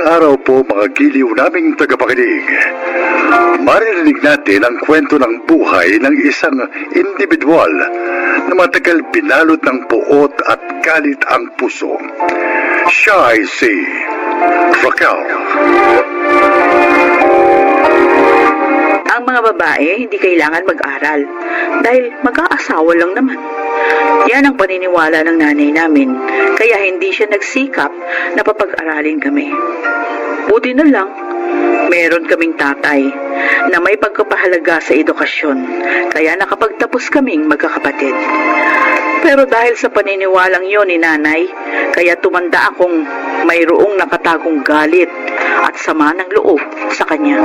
araw po mga giliw naming tagapakinig. Maririnig natin ang kwento ng buhay ng isang individual na matagal binalot ng puot at galit ang puso. Siya ay si Raquel. Ang mga babae hindi kailangan mag-aral dahil mag-aasawa lang naman. Yan ang paniniwala ng nanay namin, kaya hindi siya nagsikap na papag-aralin kami. Buti na lang, meron kaming tatay na may pagkapahalaga sa edukasyon, kaya nakapagtapos kaming magkakapatid. Pero dahil sa paniniwalang yon ni nanay, kaya tumanda akong mayroong nakatagong galit at sama ng loob sa kanya.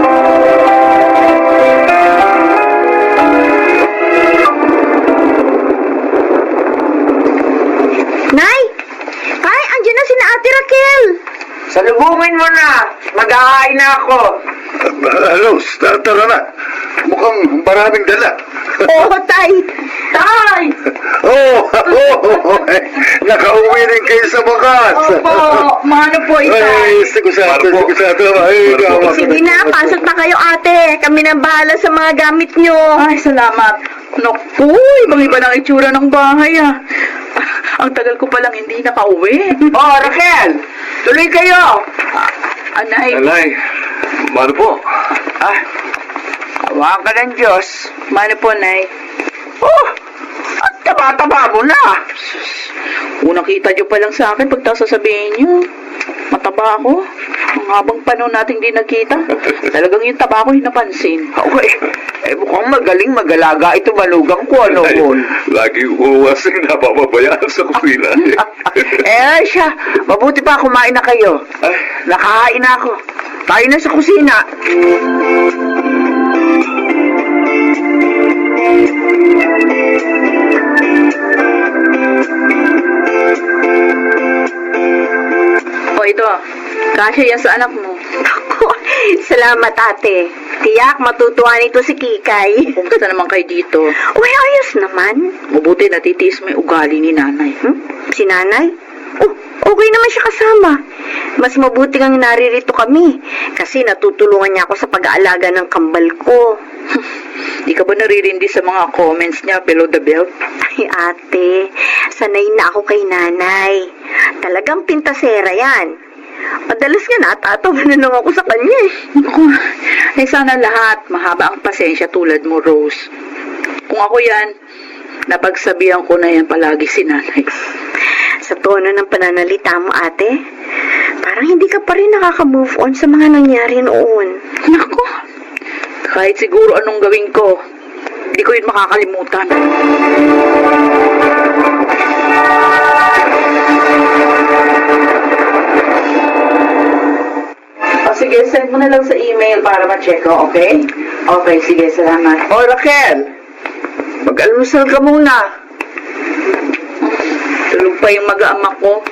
Nay! Tay, andyan na si na Ate Raquel! Salubungin mo na! Mag-ahain na ako! Alos, tara na. Mukhang maraming dala. Oo, Tay! Tay! Nakauwi rin kayo sa bakas. Opo, mano po Ay, sigusado. Ay, Sige na, pasok na kayo ate. Kami na bahala sa mga gamit nyo. Ay, salamat. Naku, ibang-iba ng itsura ng bahay Ang tagal ko palang hindi nakauwi. Oh, Raquel! Tuloy kayo! Anay, Alay, mano po? Ah, awa ka ng Diyos. mano po, Nay? Oh, at taba-taba mo na. Unang kita nyo pa lang sa akin pag sasabihin nyo. Mataba ako. Ang habang panahon nating di nagkita. Talagang yung taba ko yung napansin. Okay. Mukhang magaling mag-alaga ito manugang ko, ano mo? Lagi uwasing napapabayaan sa kusina. Siya. Mabuti pa kumain na kayo. Nakahain na ako. Tayo na sa kusina. O ito, kasya yan sa anak mo. Ako, salamat ate. Tiyak, matutuwa nito si Kikay. Kumusta naman kayo dito? Uy, ayos naman. Mabuti natitiis mo yung ugali ni nanay. Si nanay? Oh, okay naman siya kasama. Mas mabuti ngang naririto kami kasi natutulungan niya ako sa pag-aalaga ng kambal ko. Di ka ba naririndi sa mga comments niya below the belt? Ay ate, sanay na ako kay nanay. Talagang pintasera yan. Madalas nga natatawa na lang ako sa kanya eh. Naku, sana lahat mahaba ang pasensya tulad mo, Rose. Kung ako yan, napagsabihan ko na yan palagi si nanay. Sa tono ng pananalita mo ate, parang hindi ka pa rin nakaka-move on sa mga nangyari noon. Naku, kahit siguro anong gawin ko, hindi ko yun makakalimutan. Sige, send mo na lang sa email para ma-check ko, okay? Okay, sige, salamat. Oh, Raquel! Mag-almusal ka muna. Tulog pa yung mag-aama ko.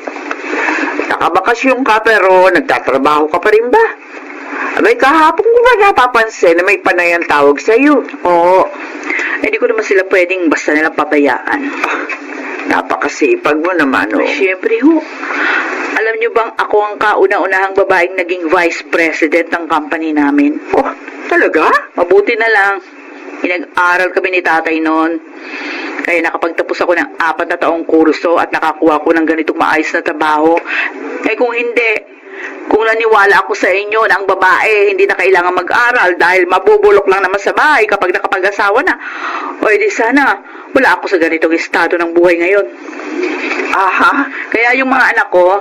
Nakabakasyon ka pero nagtatrabaho ka pa rin ba? Abay, kahapon ko ba napapansin na may panayang tawag sa'yo? Oo. Hindi ko naman sila pwedeng basta nilang pabayaan. Napakasipag mo naman, oh. Siyempre ho. Alam niyo bang ako ang kauna-unahang babaeng naging vice president ng company namin? Oh, talaga? Mabuti na lang. Pinag-aral kami ni tatay noon. Kaya nakapagtapos ako ng 4 na taong kurso at nakakuha ko ng ganitong maayos na trabaho. Kung hindi, kung naniwala ako sa inyo na ang babae hindi na kailangan mag-aral dahil mabubulok lang naman sa bahay kapag nakapag-asawa na, o edi sana wala ako sa ganitong estado ng buhay ngayon. Aha. Kaya yung mga anak ko,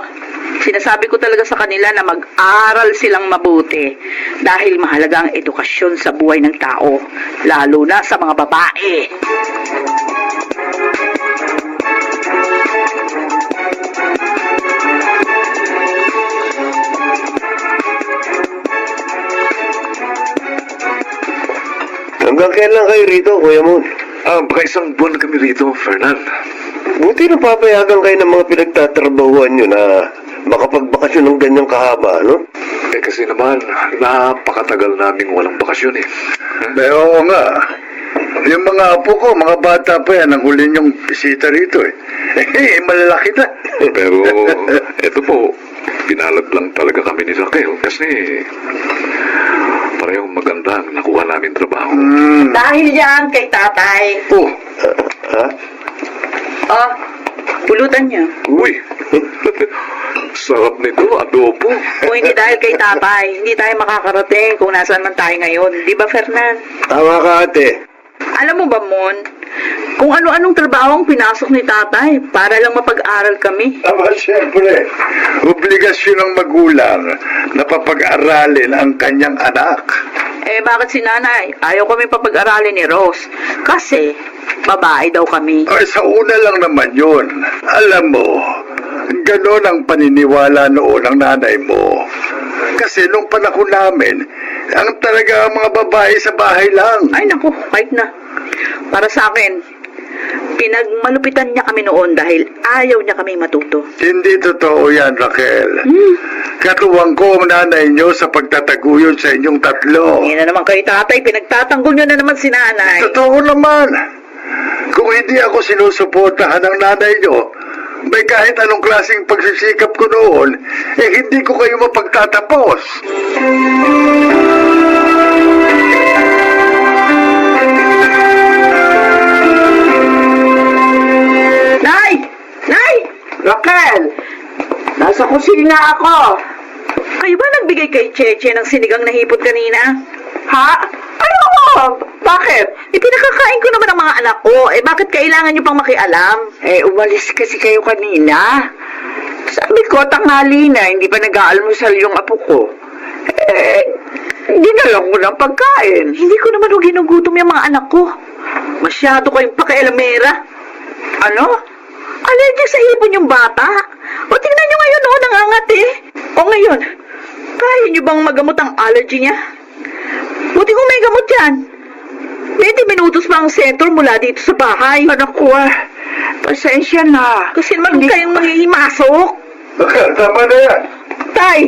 sinasabi ko talaga sa kanila na mag-aral silang mabuti dahil mahalaga ang edukasyon sa buhay ng tao, lalo na sa mga babae. Hanggang kailan kayo rito, Kuya Mon? Baka isang buwan na kami rito, Fernand. Buti na papayagan kayo ng mga pinagtatrabahuan nyo na makapagbakasyon ng ganyang kahaba, no? Kasi naman, napakatagal naming walang bakasyon eh. Oo nga. Yung mga apo ko, mga bata pa yan, ang huli niyong bisita rito eh. Malalaki na. Pero, eto po, pinalad lang talaga kami ni Raquel kasi parehong maganda ang nakuha namin trabaho. Dahil yan kay tatay. Oh, Ha? Oh, pulutan niya. Uy! Sarap nito, adobo. Kung hindi dahil kay tatay, hindi tayo makakarating kung nasaan man tayo ngayon. Di ba, Fernan? Tama ka, ate. Alam mo ba, Mon? Kung ano-anong trabaho ang pinasok ni tatay para lang mapag-aral kami. aba siyempre, obligasyon ng magulang na papag-aralin ang kanyang anak. Eh, bakit si nanay? Ayaw kami papag-aralin ni Rose. Kasi, babae daw kami. Ay, sa una lang naman yun. Alam mo, ganon ang paniniwala noon ng nanay mo. Kasi nung panahon namin, ang talaga mga babae sa bahay lang. Ay, naku, kahit na. Para sa akin, pinagmalupitan niya kami noon dahil ayaw niya kami matuto. Hindi totoo yan, Raquel. Katuwang ko ang nanay niyo sa pagtataguyod sa inyong tatlo. Hindi na naman kay tatay, pinagtatanggol niyo na naman si nanay. Totoo naman. Kung hindi ako sinusuportahan ng nanay niyo, may kahit anong klaseng pagsisikap ko noon, eh hindi ko kayo mapagtatapos. Nay! Nay! Raquel! Nasa kusina ako. Kayo ba nagbigay kay Cheche ng sinigang na hipot kanina? Ha? Ano? Bakit? Ipinakakain ko naman ang mga anak ko. Eh, bakit kailangan niyo pang makialam? Eh, umalis kasi kayo kanina. Sabi ko, tanghali na, hindi pa nag-aalmusal yung apo ko. Eh, dinalang ko ng pagkain. Hindi ko naman ginugutom yung mga anak ko. Masyado kayong pakialamera. Ano? Allergic sa hipon yung bata. O tingnan nyo ngayon, oh, nangangat eh. O ngayon, kaya nyo bang magamot ang allergy niya? Buti kung may gamot yan. 20 minutos pa ang sentro mula dito sa bahay. Anak ko, pasensya na. Kasi naman huwag kayong manghihimasok. Raquel, tama na yan. Tay,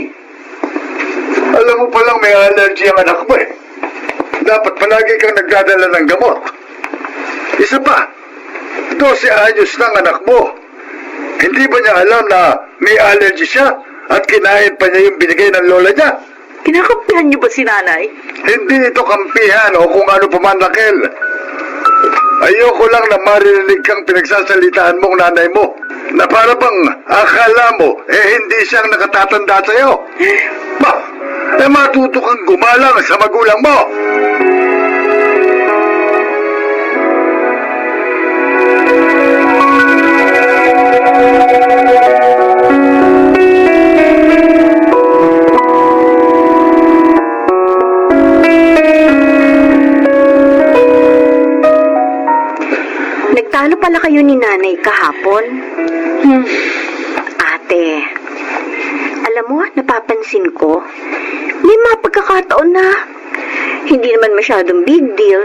Alam mo palang may allergy ang anak mo eh. Dapat palagi kang nagdadala ng gamot. Isa pa, 12 anyos na ang anak mo. Hindi ba niya alam na may allergy siya at kinain pa niya yung binigay ng lola niya? kinakampihan niyo ba si nanay? Hindi ito kampihan o kung ano pa man, Raquel. Ayoko lang na maririnig kang pinagsasalitaan mong nanay mo na para bang akala mo hindi siyang nakatatanda sa'yo. Ba, matuto kang gumalang sa magulang mo. Nagtalo pala kayo ni nanay kahapon? Ate, alam mo, napapansin ko, may mga pagkakataon na hindi naman masyadong big deal,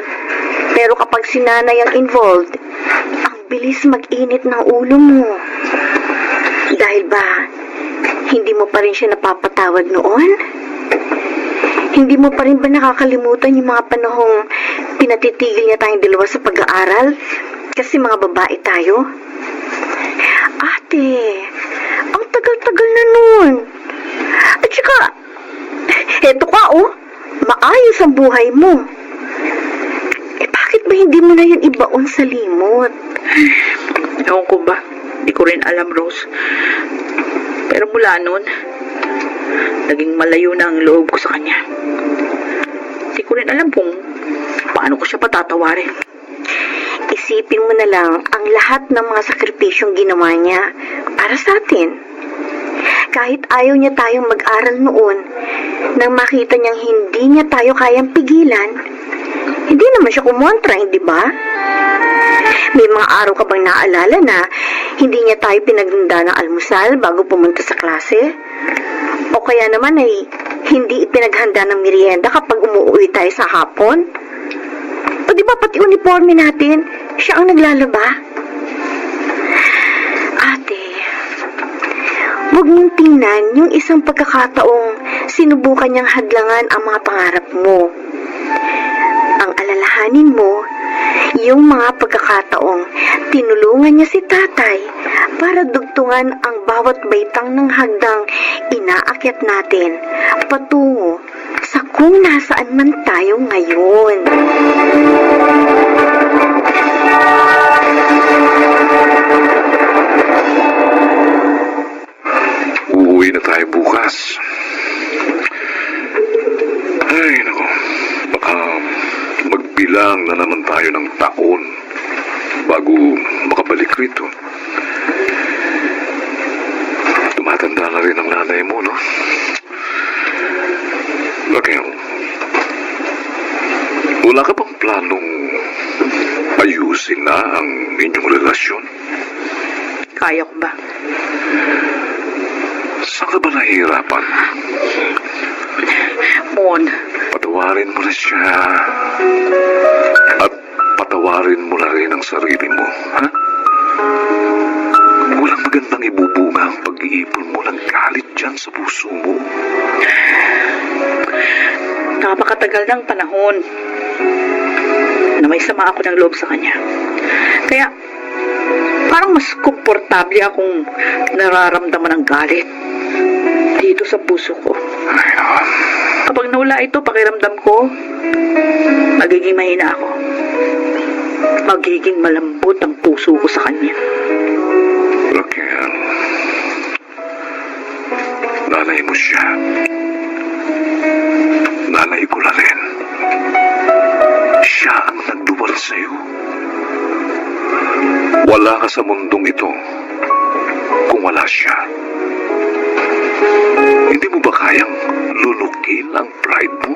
pero kapag si nanay ang involved, ang bilis mag-init ng ulo mo. Dahil ba, hindi mo pa rin siya napapatawad noon? Hindi mo pa rin ba nakakalimutan yung mga panahong pinatitigil niya tayong dalawa sa pag-aaral? Kasi mga babae tayo. Ate, ang tagal-tagal na nun. At saka, eto ka oh, maayos ang buhay mo. Eh bakit ba hindi mo na yun ibaon sa limot? Ewan ko ba? Hindi ko rin alam, Rose. Pero mula noon, naging malayo na ang loob ko sa kanya. Hindi ko rin alam kung paano ko siya patatawarin. Isipin mo na lang ang lahat ng mga sakripisyong ginawa niya para sa atin. Kahit ayaw niya tayong mag-aral noon, nang makita niyang hindi niya tayo kayang pigilan, hindi naman siya kumontra, hindi ba? May mga araw ka bang naalala na hindi niya tayo pinaganda ng almusal bago pumunta sa klase? O kaya naman ay hindi ipinaghanda ng merienda kapag umuwi tayo sa hapon? O di ba pati uniforme natin, siya ang naglalaba? Ate, huwag mong tingnan yung isang pagkakataong sinubukan niyang hadlangan ang mga pangarap mo. Ang alalahanin mo, Yung mga pagkakataong tinulungan niya si tatay para dugtungan ang bawat baitang ng hagdang inaakyat natin patungo sa kung nasaan man tayo ngayon. Uuwi na tayo bukas. Ay, nako. Baka magbilang na naman tayo ng taon bago makabalik rito. Tumatanda na rin ang nanay mo, no? Raquel, wala ka bang planong ayusin na ang inyong relasyon? Kaya ko ba? Saan ka ba nahihirapan? Mon, Patawarin mo na siya. At patawarin mo na rin ang sarili mo, ha? Walang magandang ibubunga ang pag-iipon mo ng galit dyan sa puso mo. napakatagal ng panahon na may sama ako ng loob sa kanya. Kaya, parang mas komportable akong nararamdaman ng galit dito sa puso ko. Ay, naku. Kapag nawala ito, pakiramdam ko, magiging mahina ako. Magiging malambot ang puso ko sa kanya. Raquel, nanay mo siya. Nanay ko na rin. Siya ang nagduwal sa'yo. Wala ka sa mundong ito kung wala siya. Hindi mo ba kayang lulukin ang pride mo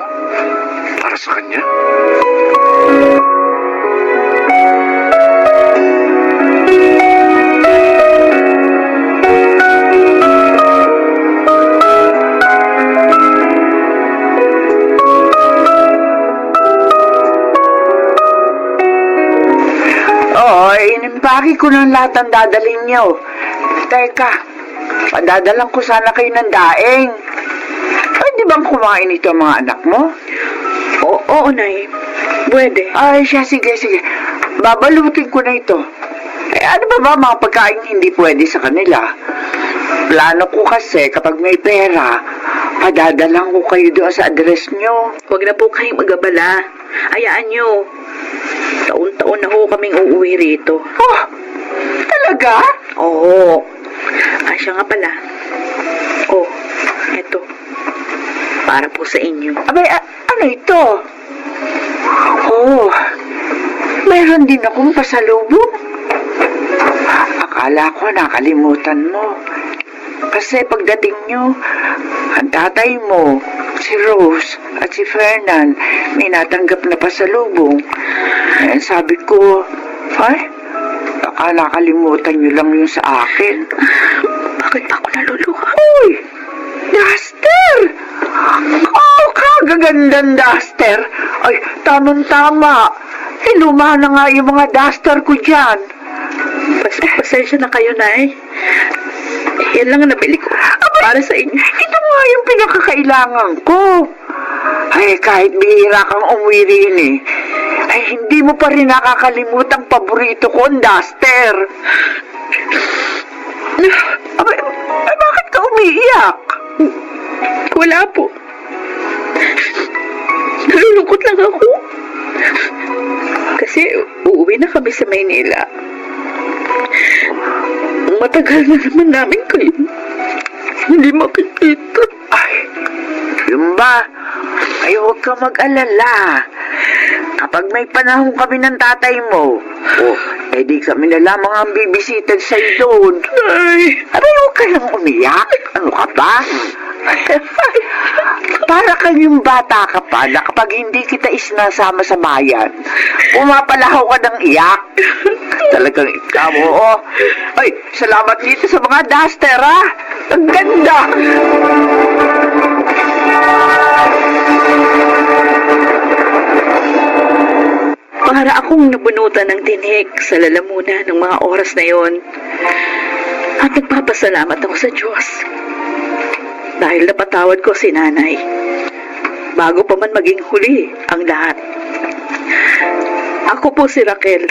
para sa kanya? Oo, inimbagi ko ng lahat ang dadaling niyo. Teka, padadalang ko sana kayo ng daing. Pwede bang kumain ito ang mga anak mo? Oo, Nay. Pwede. Ay, siya, sige. Babalutin ko na ito. Ano ba mga pagkain hindi pwede sa kanila? Plano ko kasi kapag may pera, padadalang ko kayo doon sa address niyo. Huwag na po kayong mag-abala. Hayaan nyo. Taon-taon na ho kaming uuwi rito. Oh, talaga? Oo. Ay, siya nga pala. Oh, eto. Para po sa inyo. Abay, ano ito? Oh, meron din akong pasalubong. Akala ko nakalimutan mo. Kasi pagdating nyo, ang tatay mo, si Rose at si Fernan, may natanggap na pasalubong. Eh, sabi ko, ay, baka nakalimutan nyo lang yun sa akin. Bakit pa ako naluluha? Uy! Duster! Oh, kagagandang duster! Ay, tamang-tama. Luma na nga yung mga duster ko dyan. Pasensya na kayo, Nay. Yan lang ang nabili ko. Para sa inyo. Ito nga yung pinakakailangan ko. Ay, kahit bihira kang umuwi rin eh. Ay, hindi mo pa rin nakakalimutang paborito ko ang duster. Ay, bakit ka umiiyak? Wala po. Nalulungkot lang ako. Kasi uuwi na kami sa Maynila. Matagal na naman namin kayo hindi makikita. Ay, yun ba? Ay, huwag ka mag-alala. Kapag may panahon kami ng tatay mo, di kami na lamang ang bibisitag sa'yo doon. Ay, Huwag ka lang umiyak. Ano ka ba? Para kayong bata ka pa na kapag hindi kita isinasama sa bayan, pumapalahaw ka ng iyak. Talagang ikaw, oo. Ay, salamat dito sa mga duster, ha? Ang ganda! para akong nabunutan ng tinik sa lalamunan ng mga oras na yon. At nagpapasalamat ako sa Diyos. Dahil napatawad ko si nanay. Bago pa man maging huli ang lahat. Ako po si Raquel.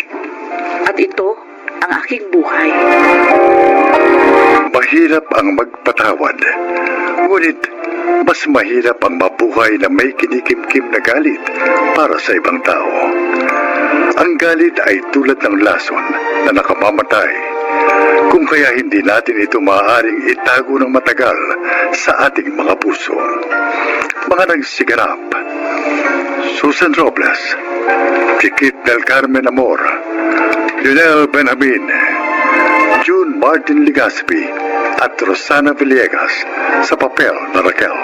At ito ang aking buhay. Mahirap ang magpatawad. Ngunit, mas mahirap ang mabuhay na may kinikimkim na galit para sa ibang tao. Ang galit ay tulad ng lason na nakamamatay. Kung kaya hindi natin ito maaaring itago ng matagal sa ating mga puso. Mga nagsiganap: Susan Robles, Chiquit del Carmen Amor, Lionel Benjamin, June Martin Legaspi at Rosana Villegas sa papel na Raquel.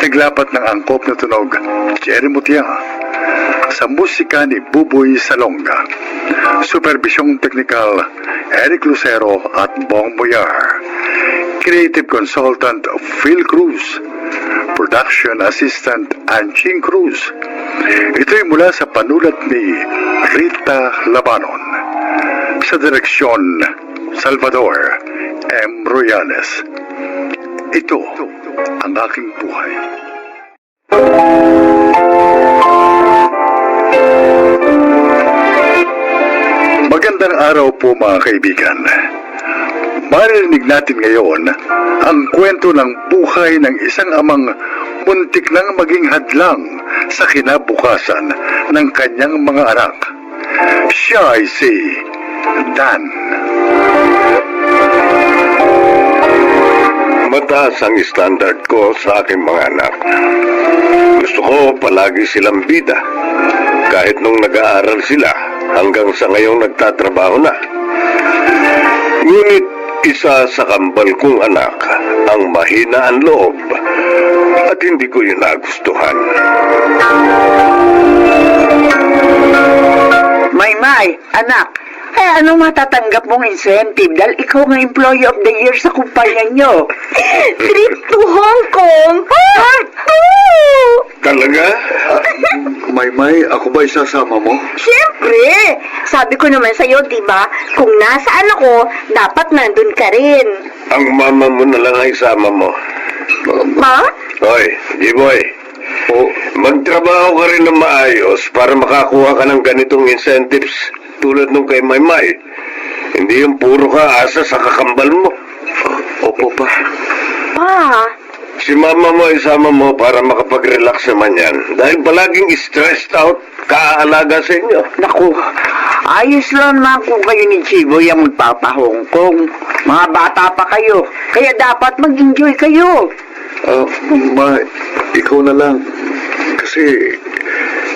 Naglapat ng angkop na tunog, Jerry Mutia. Sa musika ni Buboy Salonga. Supervisyong teknikal, Eric Lucero at Bong Boyar. Creative Consultant, Phil Cruz. Production Assistant, Anching Cruz. Ito'y mula sa panulat ni Rita Labanon. Sa direksyon, Salvador M. Royales. Ito ang aking buhay. Magandang araw po mga kaibigan. Maririnig natin ngayon ang kwento ng buhay ng isang amang muntik nang maging hadlang sa kinabukasan ng kanyang mga anak. Siya ay si Dan. Mataas ang standard ko sa aking mga anak. Gusto ko palagi silang bida. Kahit nung nag-aaral sila, hanggang sa ngayong nagtatrabaho na. Ngunit isa sa kambal kong anak ang mahina ang loob at hindi ko yun nagustuhan. Maymay, anak, anong matatanggap mong incentive dahil ikaw ang Employee of the Year sa kumpanya nyo? Trip to Hong Kong! Talaga? Maymay, ako ba isasama mo? Siyempre! Sabi ko naman sa'yo, diba? Kung nasaan ako, dapat nandun ka rin. Ang mama mo na lang ay sama mo. Ma? Hoy, G-boy. Magtrabaho ka rin ng maayos para makakuha ka ng ganitong incentives tulad nung kay Maymay. Hindi yung puro ka asa sa kakambal mo. Opo pa. Pa? Si mama mo isama mo para makapag-relax naman yan. Dahil palaging stressed out, kaaalaga sa inyo. Naku, ayos lang naman kung kayo ni Chiboy ang magpapa-Hong Kong. Mga bata pa kayo, kaya dapat mag-enjoy kayo. Ma, ikaw na lang. Kasi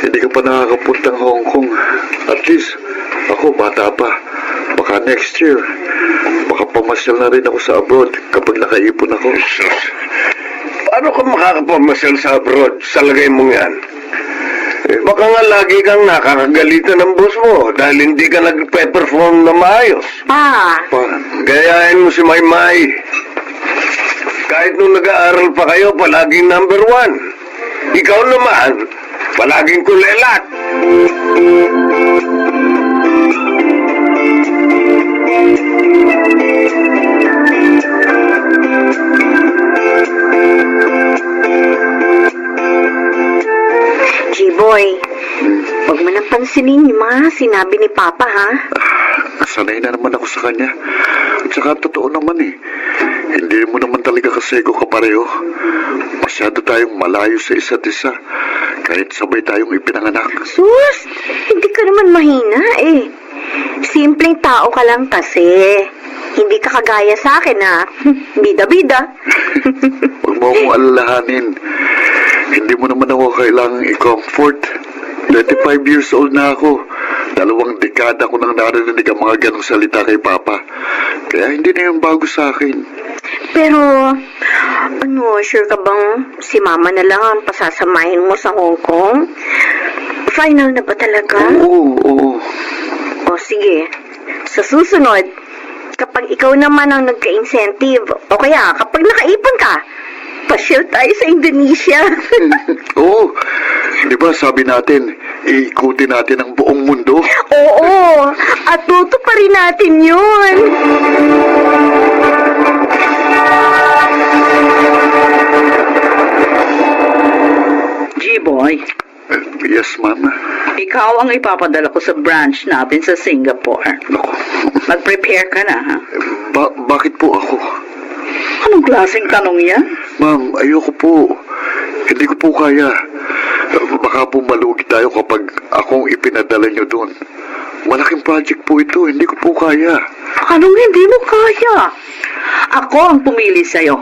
hindi ka pa nakakapuntang Hong Kong. At least, ako bata pa. Baka next year, baka pamasyal na rin ako sa abroad kapag nakaipon ako. Jesus. Paano ka makakapamasyal sa abroad? Sa lagay mong yan. Baka nga lagi kang nakakagalitan ng boss mo dahil hindi ka nagpe-perform na maayos. Pa? Gayahin mo si Maymay. Kahit nung nag-aaral pa kayo, palaging number 1. Ikaw naman, palaging kulelat. G-boy, huwag mo nang pansinin yung mga sinabi ni Papa, ha? Sanay na naman ako sa kanya. At saka totoo naman eh. Hindi mo naman talaga kasego kapareho. Masyado tayong malayo sa isa't isa. Kahit sabay tayong ipinanganak. Sus, hindi ka naman mahina eh. Simpleng tao ka lang kasi. Hindi ka kagaya sa akin, ha? Bida-bida. Huwag mo akong alalahanin. Hindi mo naman ako kailangang i-comfort. 25 years old na ako. 2 dekada ko nang narinig ang mga ganong salita kay Papa. Kaya hindi na yung bago sa akin. Pero, sure ka bang si Mama na lang ang pasasamahin mo sa Hong Kong? Final na ba talaga? Oo. O sige, sa susunod, kapag ikaw naman ang nagka-incentive, o kaya kapag nakaipon ka, pasyal tayo sa Indonesia. Oo. Di ba sabi natin, iikutin natin ang buong mundo? Oo, at tuto pa rin natin yun. G-boy, Yes, Mama. Ikaw ang ipapadala ko sa branch natin sa Singapore. Naku, Mag-prepare ka na, ha? bakit po ako? Anong klaseng tanong yan? Ma'am, ayoko po. Hindi ko po kaya. Baka po malugi tayo kapag akong ipinadala nyo doon. Malaking project po ito, hindi ko po kaya. Anong hindi mo kaya? Ako ang pumili sa'yo.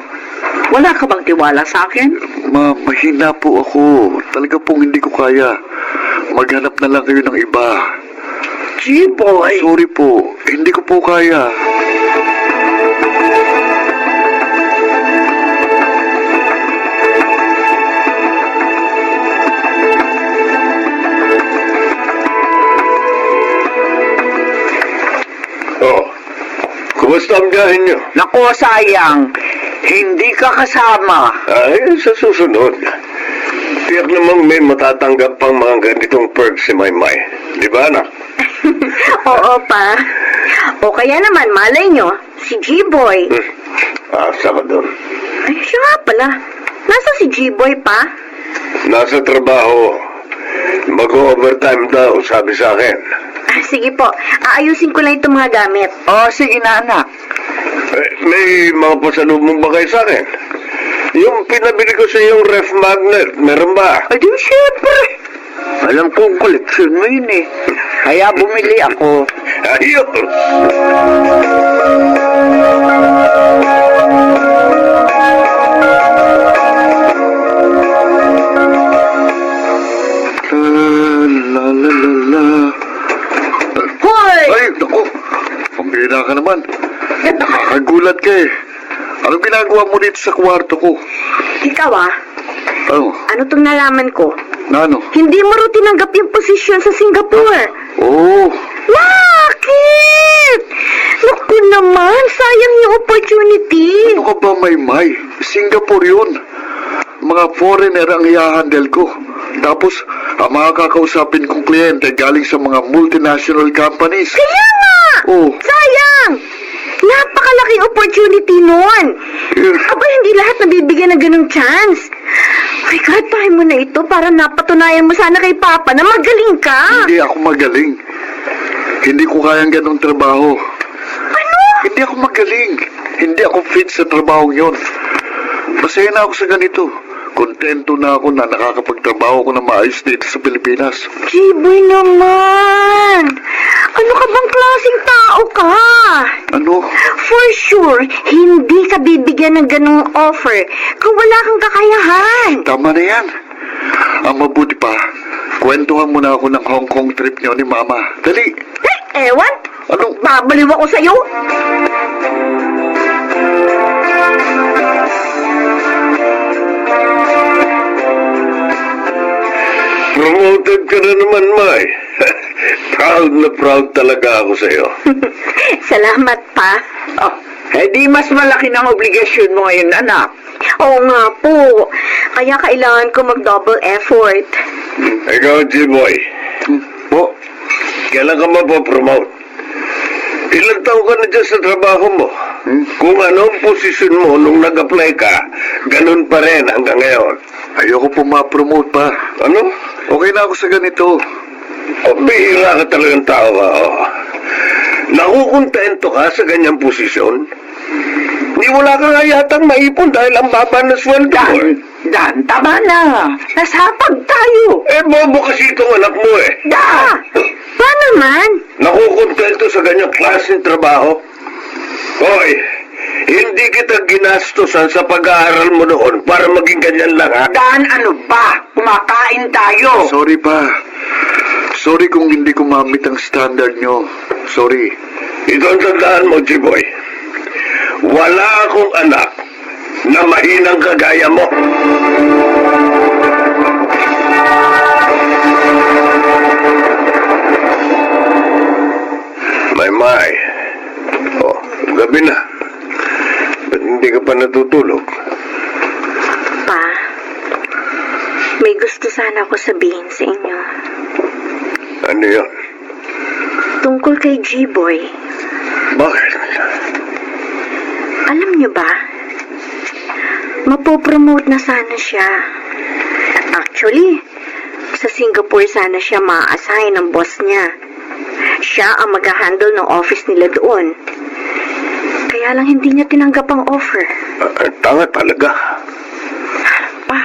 Wala ka bang tiwala sa akin? Ma'am, mahina po ako. Talaga pong hindi ko kaya. Maghanap na lang kayo ng iba. G-boy! Sorry po, hindi ko po kaya. Oh, kumusta ang biyahe niyo? Nako, sayang. Hindi ka kasama. Ay, sa susunod. Tiyak namang may matatanggap pang mga ganitong perks si Maymay. Di ba, anak? Oo, pa. O kaya naman, malay nyo, si G-Boy. Asa ka doon? Ay, siya nga pala. Nasa si G-Boy pa? Nasa trabaho. Mag-overtime daw, sabi sa akin. Sige po, aayusin ko lang itong mga gamit. Oh, sige na, anak. May mga pasalubong ba kayo sa akin? Yung pinabili ko sa yung ref magnet, meron ba? Ay, di syempre. Alam kong koleksyon mo yun eh. Kaya bumili ako. Ayun! La la la la. Hoy! Ay, naku. Pambira ka naman. Nakakagulat ka eh. Anong ginagawa mo dito sa kwarto ko? Ikaw Ano? ano tong nalaman ko? Na ano? Hindi mo rin tinanggap yung posisyon sa Singapore. Oh, Bakit? Naku naman, sayang yung opportunity. ano ka ba, Maymay? Singapore yun. Mga foreigner ang i-handle ko. Tapos, ang mga kakausapin kong kliyente galing sa mga multinational companies. Kaya nga! Oh, Sayang! Napakalaking opportunity nun. eh, Aba, hindi lahat nabibigyan ng ganung chance. Ay, katahin mo na ito para napatunayan mo sana kay Papa na magaling ka. hindi ako magaling. Hindi ko kayang ganong trabaho. Ano? Hindi ako magaling. Hindi ako fit sa trabaho yon. Masaya na ako sa ganito. Kontento na ako na nakakapagtrabaho ko na maayos dito sa Pilipinas. Jiboy naman. Ano ka bang klaseng tao ka? Ano? For sure, hindi ka bibigyan ng ganung offer kung wala kang kakayahan. Tama na yan. Ang mabuti pa, kwentuhan mo na ako ng Hong Kong trip niyo ni Mama. Dali. Ewan, Ano? babaliw ako sa'yo. Promoted ka na naman, May. Proud na proud talaga ako sa'yo. Salamat pa. Oh, di mas malaki ng obligasyon mo ngayon, anak. Oo nga po. Kaya kailangan ko mag-double effort. Ikaw, G-Boy. Po? Kailan ka mapopromote? Ilang taon ka na dyan sa trabaho mo? Kung anong posisyon mo nung nag-apply ka, ganun pa rin hanggang ngayon. Ayoko po ma-promote pa. Ano? Okay na ako sa ganito. Bihira ka talagang tao ka. Nakukontento ka sa ganyang posisyon? Di wala ka nga yatang maipon dahil ang baba na sweldo mo. Dan, tama na. Nasapag tayo. Bobo kasi itong anak mo eh. Da! Pa naman? Nakukontento sa ganyang klaseng trabaho? Hoy, hindi kita ginastosan sa pag-aaral mo noon para maging ganyan lang, ha? Dan, ano ba? Kumakain tayo. Sorry pa. Sorry kung hindi ko mamit ang standard nyo. Sorry. Ito ang tandaan mo, G-Boy. Wala akong anak na mahinang kagaya mo. May. Oh, gabi na. Ba't hindi ka pa natutulog? Pa, may gusto sana ako sabihin sa inyo. Ano yun? Tungkol kay G-Boy. Bakit? Alam niyo ba? Mapopromote na sana siya. Actually, sa Singapore sana siya ma-assign ng boss niya. Siya ang mag-handle ng office nila doon. Kaya lang hindi niya tinanggap ang offer. Tanga talaga. Pa,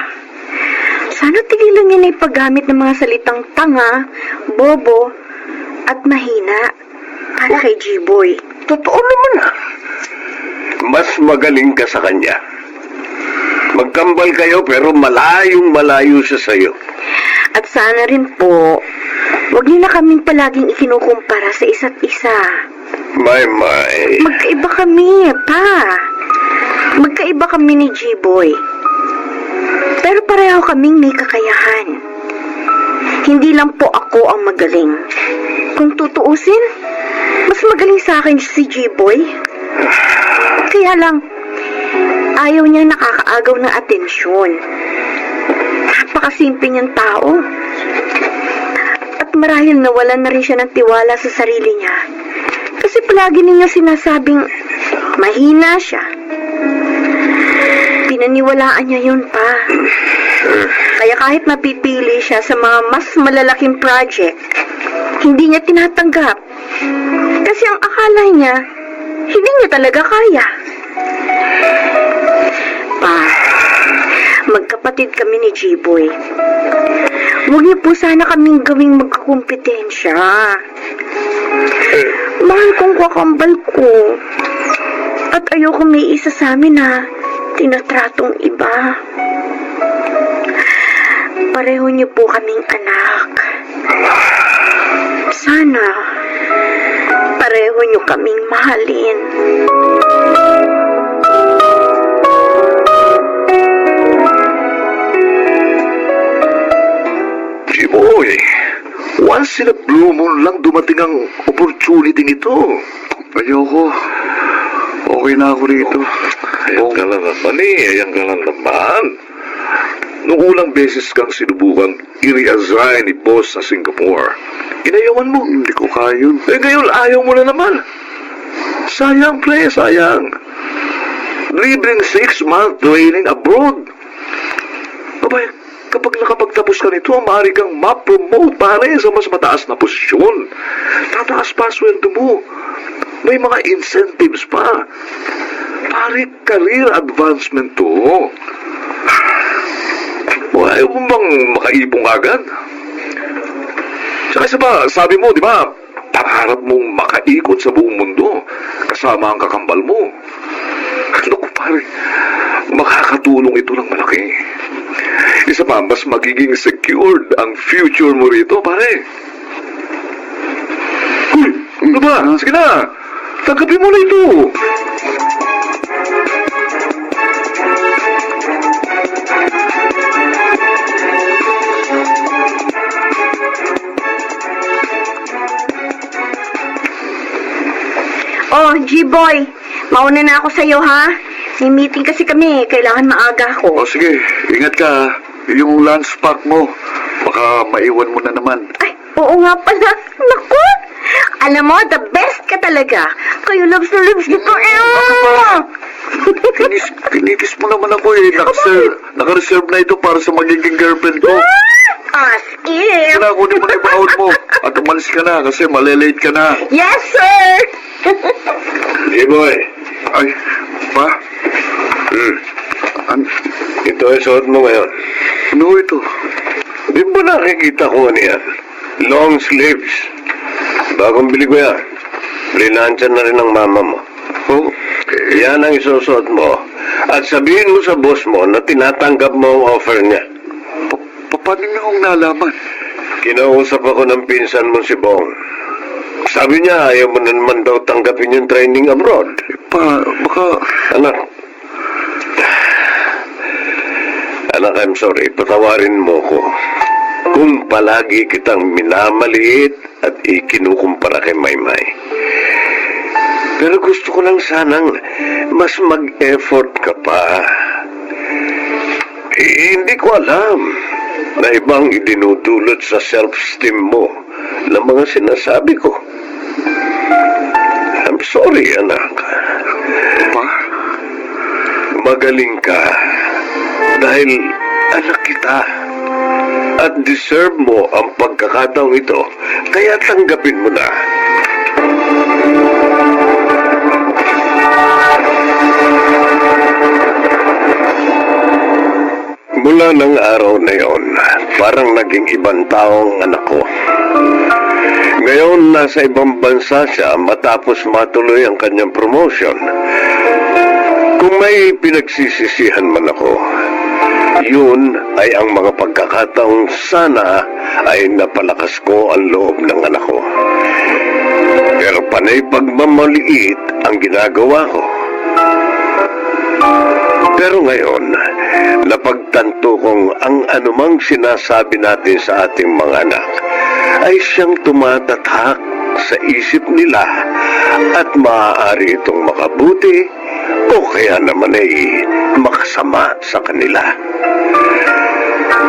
sana tigilan niya na ipaggamit ng mga salitang tanga, bobo, at mahina para kay G-Boy. Totoo naman ah. Mas magaling ka sa kanya. Magkambal kayo pero malayong malayo siya sa'yo. At sana rin po, huwag niyo na kaming palaging ikinukumpara sa isa't isa. May. Magkaiba kami, pa. Magkaiba kami ni G-Boy. Pero pareho kaming may kakayahan. Hindi lang po ako ang magaling. Kung tutuusin, mas magaling sa akin si G-Boy. Kaya lang, ayaw niyang nakakaagaw ng atensyon. Napakasimple niyang tao. At marahil nawalan na rin siya ng tiwala sa sarili niya. Kasi palagi ninyo sinasabing mahina siya. Pinaniwalaan niya yun, pa. Kaya kahit mapipili siya sa mga mas malalaking project, hindi niya tinatanggap. Kasi ang akala niya, hindi niya talaga kaya. Pa, magkapatid kami ni G-Boy. Huwag niyo po sana kaming gawing magkakumpetensya. Mahal kong kakambal ko. At ayoko may isa sa amin na tinatratong iba. Pareho niyo po kaming anak. Sana pareho niyo kaming mahalin. G-Boy, once in a blue moon lang dumating ang opportunity nito. Ayoko. Okay na ako rito. Ayan ka lang naman ayan ka lang naman. Noong unang beses kang sinubukan, i-reassign ni boss sa Singapore. Inayawan mo. Hindi ko kaya yun. Eh ngayon, ayaw mo na naman. Sayang, pre, sayang. Libreng 6-month training abroad. Abay, kapag nakapagtapos ka nito, maaari kang ma-promote pare sa mas mataas na posisyon. Tataas pa sweldo mo. May mga incentives pa. Pare, career advancement to. Ayaw mo bang makaipong agad? Saka isa pa, sabi mo, di ba, pangarap mong makaikot sa buong mundo kasama ang kakambal mo. Naku pare, makakatulong ito ng malaki. Isa pa, mas magiging secured ang future mo rito, pare. Uy, ano ba? Sige na, tanggapin mo na ito. Oh, G-Boy, mauna na ako sa'yo, ha? May meeting kasi kami, kailangan maaga O ako. sige, ingat ka. Yung lunch pack mo, baka maiwan mo na naman. Ay, oo nga pala. Naku! Alam mo, the best ka talaga. Kayo loves na loves nito. Kinikis mo naman ako eh. Naka-reserve na ito para sa magiging girlfriend ko. As if. Kinakunin mo na yung baon mo. At umalis ka na kasi malilate ka na. Yes, sir! G-Boy, Ay, pa? ito ay suot mo ngayon. Ano ito? Di ba nakikita ko niyan? Long sleeves. Bagong bili ko yan. Linansyan na rin ng mama mo. Oh, Yan ang isusuot mo. At sabihin mo sa boss mo na tinatanggap mo ang offer niya. paano niyo kong nalaman? Kinausap ako ng pinsan mo si Bong. Sabi niya ayaw mo na naman daw tanggapin yung training abroad. Pa, baka... Anak, I'm sorry. Patawarin mo ko. Kung palagi kitang minamaliit at ikinukumpara kay Maymay. Pero gusto ko lang sanang mas mag-effort ka pa. Hindi ko alam na ibang idinudulot sa self-esteem mo ng mga sinasabi ko. I'm sorry, anak. Pa? Magaling ka dahil anak kita. At deserve mo ang pagkakataong ito, kaya tanggapin mo na. Mula ng araw na yon, parang naging ibang taong anak ko. Ngayon, nasa ibang bansa siya matapos matuloy ang kanyang promotion. Kung may pinagsisisihan man ako, yun ay ang mga pagkakataong sana ay napalakas ko ang loob ng anak ko. Pero panay pagmamaliit ang ginagawa ko. Pero ngayon, napagtanto kong ang anumang sinasabi natin sa ating mga anak ay siyang tumatatak sa isip nila at maaari itong makabuti o kaya naman ay makasama sa kanila.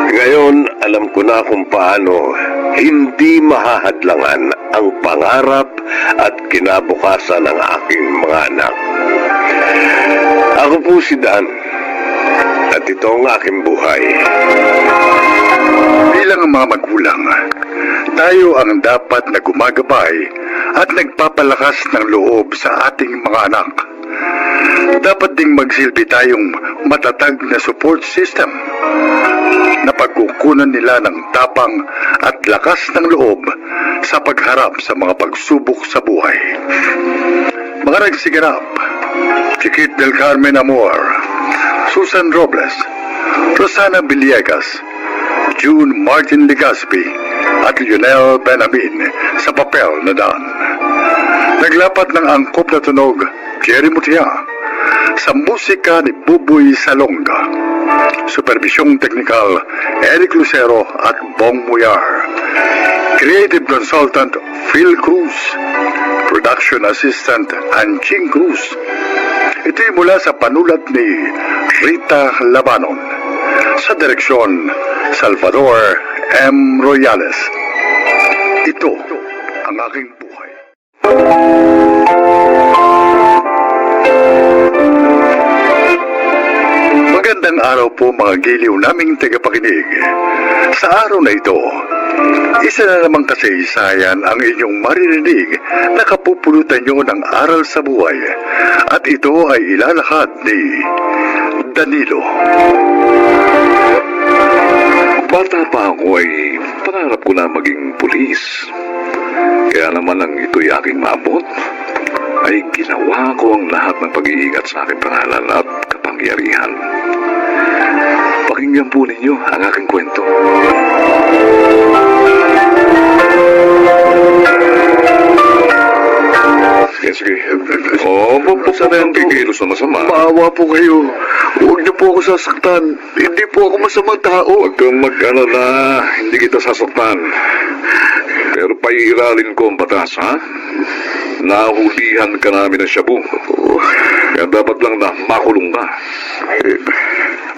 Ngayon, alam ko na kung paano hindi mahahadlangan ang pangarap at kinabukasan ng aking mga anak. Ako po si Dan, at ito ang aking buhay. Bilang mga magulang, tayo ang dapat na gumagabay at nagpapalakas ng loob sa ating mga anak. Dapat ding magsilbi tayong matatag na support system na pagkukunan nila ng tapang at lakas ng loob sa pagharap sa mga pagsubok sa buhay. Mga nagsiganap, Chiquit del Carmen Amor, Susan Robles, Rosana Villegas, June Martin Legaspi at Lionel Benamin sa papel na Dan. Naglapat ng angkop na tunog, Jerry Mutia, sa musika ni Buboy Salonga. Supervisyong teknikal, Eric Lucero at Bong Muyar. Creative Consultant, Phil Cruz. Production Assistant, Anching Cruz. Ito'y mula sa panulat ni Rita Labanon. Sa direksyon, Salvador M. Royales. Ito ang aking buhay. Magandang araw po mga giliw naming tagapakinig. Sa araw na ito, isa na namang kasaysayan ang inyong maririnig na kapupulutan nyo ng aral sa buhay. At ito ay ilalahad ni Danilo. Bata pa ako ay pangarap ko na maging pulis. Kaya naman ang ito'y aking maabot, ay ginawa ko ang lahat ng pag-iingat sa aking pangalan at kapangyarihan. Pakinggan po ninyo ang aking kwento. Sige. Sana yung kikilos na masama. Maawa po kayo. Huwag niyo po ako sasaktan. Hindi po ako masamang tao. Huwag kang mag-alala. Hindi kita sasaktan. Pero paiiralin ko ang batas, ha? Nahulihan ka namin ng shabu. Kaya dapat lang na makulong ka.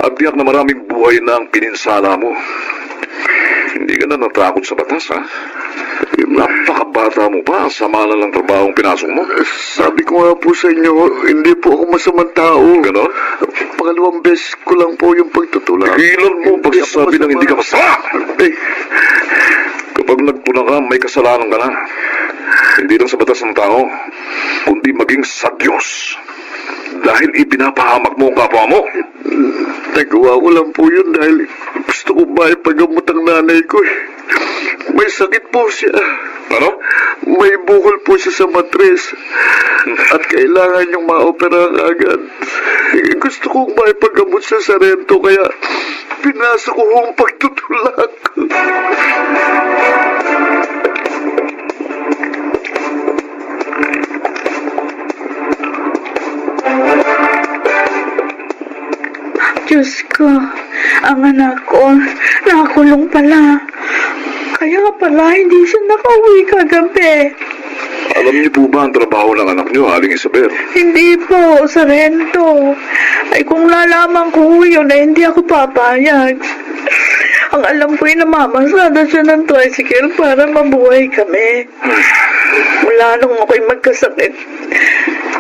At tiyak na maraming buhay na ang pininsala mo. Hindi ka na natakot sa batas, ha? Napakabata mo pa, sama na lang trabahong pinasok mo. Sabi ko nga po sa inyo, hindi po ako masamang tao. Ganon? Pangalawang beses ko lang po yung pagtutulak. Tigilan mo ang pagsasabi ng hindi ka masama. Kapag nagtulak ka, may kasalanan ka na. Hindi lang sa batas ng tao, kundi maging sa Diyos. Dahil ipinapahamak mo ang kapwa mo. Nagawa ko lang po yun dahil gusto ko ba ipagamot ang nanay ko eh. May sakit po siya. Ano? May bukol po siya sa matres. At kailangan yung maopera agad. Gusto kong maipagamot sa Sarento kaya pinasok ko ang pagtutulak. Diyos ko, ang anak ko, nakakulong pala. Kaya pala hindi siya nakauwi kagabi. Alam niyo po ba ang trabaho ng anak niyo, Aling Isabel? Hindi po, Sarento. Ay kung lalaman ko yun ay hindi ako papayag. Ang alam ko ay namamasada siya ng tricycle para mabuhay kami. Mula nung ako'y magkasakit,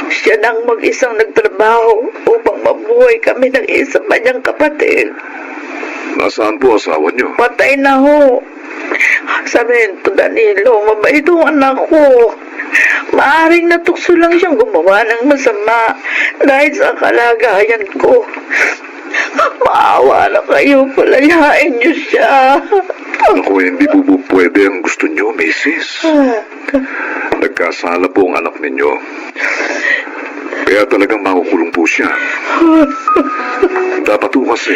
siya nang mag-isang nagtrabaho upang mabuhay kami ng isa pa niyang kapatid. Nasaan po asawa niyo? Patay na ho. Sabihin to Danilo, mabait ang anak ko. Maaring natukso lang siyang gumawa ng masama dahil sa kalagayan ko. Maawa na kayo, palayain niyo siya. Ako, hindi po pwede ang gusto niyo, Mrs. Nagkasala po ang anak ninyo. Kaya talagang makukulong po siya. Dapat po kasi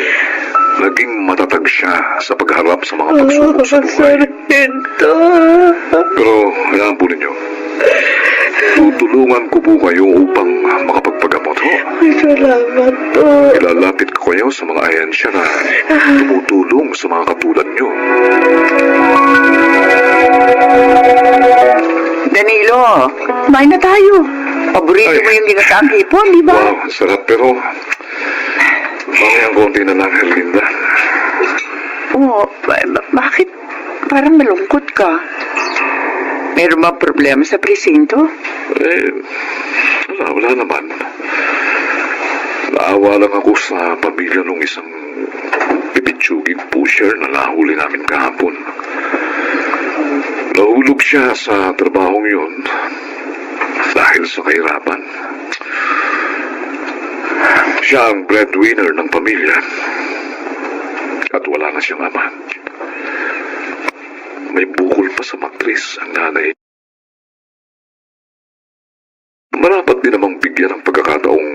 naging matatag siya sa pagharap sa mga pagsubok sa buhay. Sargento. Pero hayaan po ninyo. Tutulungan ko po kayo upang makapagpagamot ho. Ay, salamat po. Ilalapit ko kayo sa mga ahensya na tumutulong sa mga katulad nyo. Danilo, kumain na tayo. Paborito Ay. mo yung ginataang hipon, di ba? Wow, sarap pero mamaya konti na lang, Herlinda. Oo, bakit parang malungkot ka? Meron ba problema sa presinto? Wala naman. Naawa lang ako sa pamilya nung isang pipitsuging pusher na nahuli namin kahapon. Nahulog siya sa trabahong yun dahil sa kahirapan. Siya ang breadwinner ng pamilya at wala na siyang ama. May bukol pa sa matris ang nanay. Marapat din namang bigyan ng pagkakataong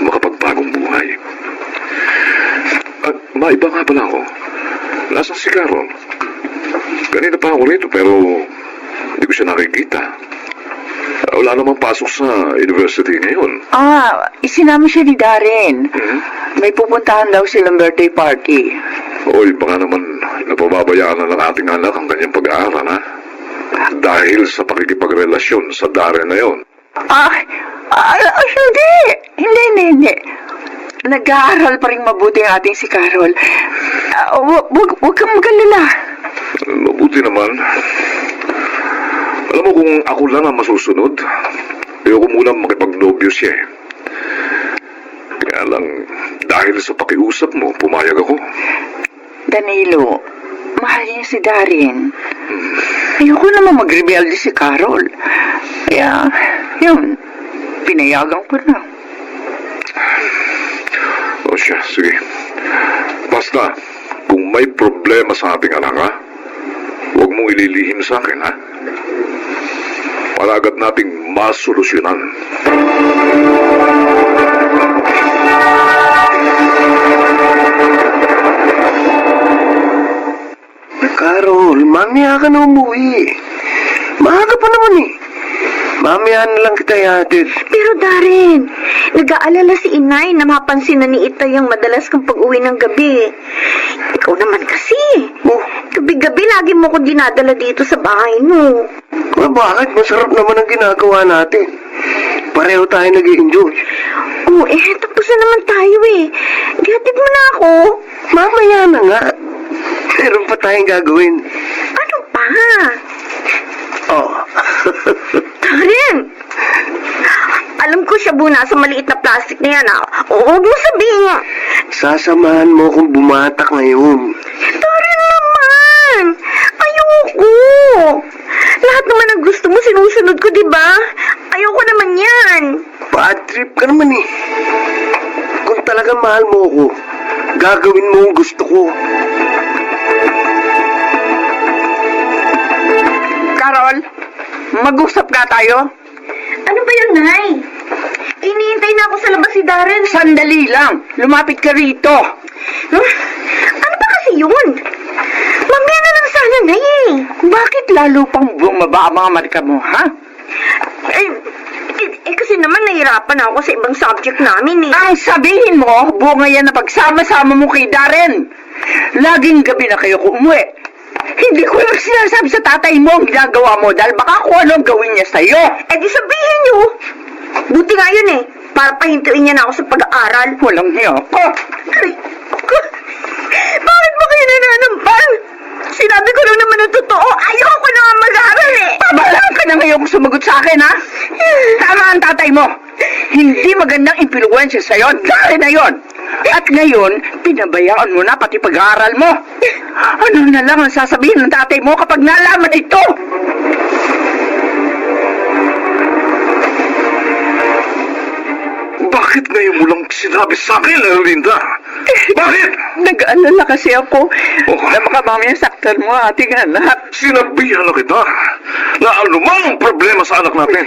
makapagbagong buhay. At maiba nga pala ako. Nasaan si Carol? Kanina pa ako rito pero hindi ko siya nakikita. Wala namang pasok sa university ngayon. Isinama siya ni Darren. May pupuntahan daw silang birthday party. Oy, baka naman napababayaan na ng ating anak ang kanyang pag-aaral, ha? Dahil sa pakikipagrelasyon sa Darren na yon. Hindi. Nag-aaral pa rin mabuti ang ating si Carol. Huwag kang magalala. Mabuti naman. Alam mo kung ako lang ang masusunod, ayoko munang makipagnobyo siya eh. Kaya lang, dahil sa pakiusap mo, pumayag ako. Danilo, mahal niya si Darren. Ayoko naman mag-rebelde si Carol. Kaya, yun, pinayagan ko na. O siya, sige. Basta, kung may problema sa ating anak, ha? Huwag mong ililihim sa akin, ha? Para agad nating masolusyonan. Carol, mamaya ka na umuwi. Maaga pa naman eh. Mamaya na lang kita ihatid. Pero Darren, nag-aalala si Inay na mapansin na ni Itay ang madalas kang pag-uwi ng gabi. Ikaw naman kasi. Gabi-gabi lagi mo ko dinadala dito sa bahay mo. Bakit? Masarap naman ang ginagawa natin. Pareho tayo nag-i-enjoy. Tapos na naman tayo eh. Dihatid mo na ako. Mamaya na nga. Meron pa tayong gagawin. Ano pa? Darren! Alam ko siya buna sa maliit na plastic na yan, Huwag mo sabihin. Sasamahan mo akong bumatak ngayon. Darren naman! Ayoko! Lahat naman ng gusto mo sinusunod ko, diba? Ayoko naman yan. Bad trip ka naman eh. Kung talagang mahal mo ako, gagawin mo ang gusto ko. Carol, mag-usap nga tayo. Ano ba yun, Nay? Iniintay na ako sa labas si Darren. Sandali lang, lumapit ka rito. Ano ba kasi yun? Mamaya na lang sana, Nay eh. Bakit lalo pang bumaba ang mga marka mo, ha? Kasi naman nahirapan ako sa ibang subject namin eh. Ang sabihin mo, bunga yan na pagsama-sama mo kay Darren. Laging gabi na kayo umuwi. Hindi ko lang sinasabi sa tatay mo ang ginagawa mo dahil baka kung ano ang gawin niya sa'yo. Di sabihin niyo. Buti nga yun eh. Para pahintuin niya na ako sa pag-aaral. Walang hiya ko. Bakit mo kayo nananampal? Sinabi ko lang naman ang totoo. Ayoko na nga mag-aaral eh. Pabalaan ka na ngayon kung sumagot sa akin, ha? Tama ang tatay mo. Hindi magandang impluensya sa'yo. Dahil na yon. At ngayon, pinabayaan mo na pati pag-aaral mo. Ano na lang ang sasabihin ng tatay mo kapag nalaman ito? Bakit ngayon mo lang sinabi sa akin, Linda? Bakit? Nag-aalala kasi ako Oh. na baka mamaya saktan mo ang ating anak. Sinabihan na kita na anumang problema sa anak natin,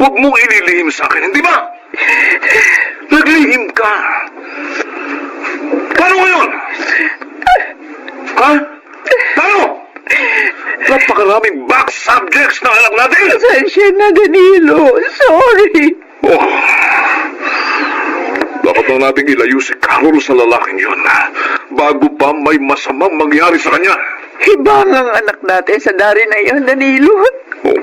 huwag mo ililihim sa akin, hindi ba? Naglihim ka. Paano ngayon? Ha? Paano? Napakaraming back subjects ng anak natin. Pasensya na, Danilo. Sorry. Oh. Dapat na nating ilayo si Carol sa lalaking yun bago pa may masamang mangyari sa kanya. Ibang ang anak natin sa dari na iyon, Danilo. Oh.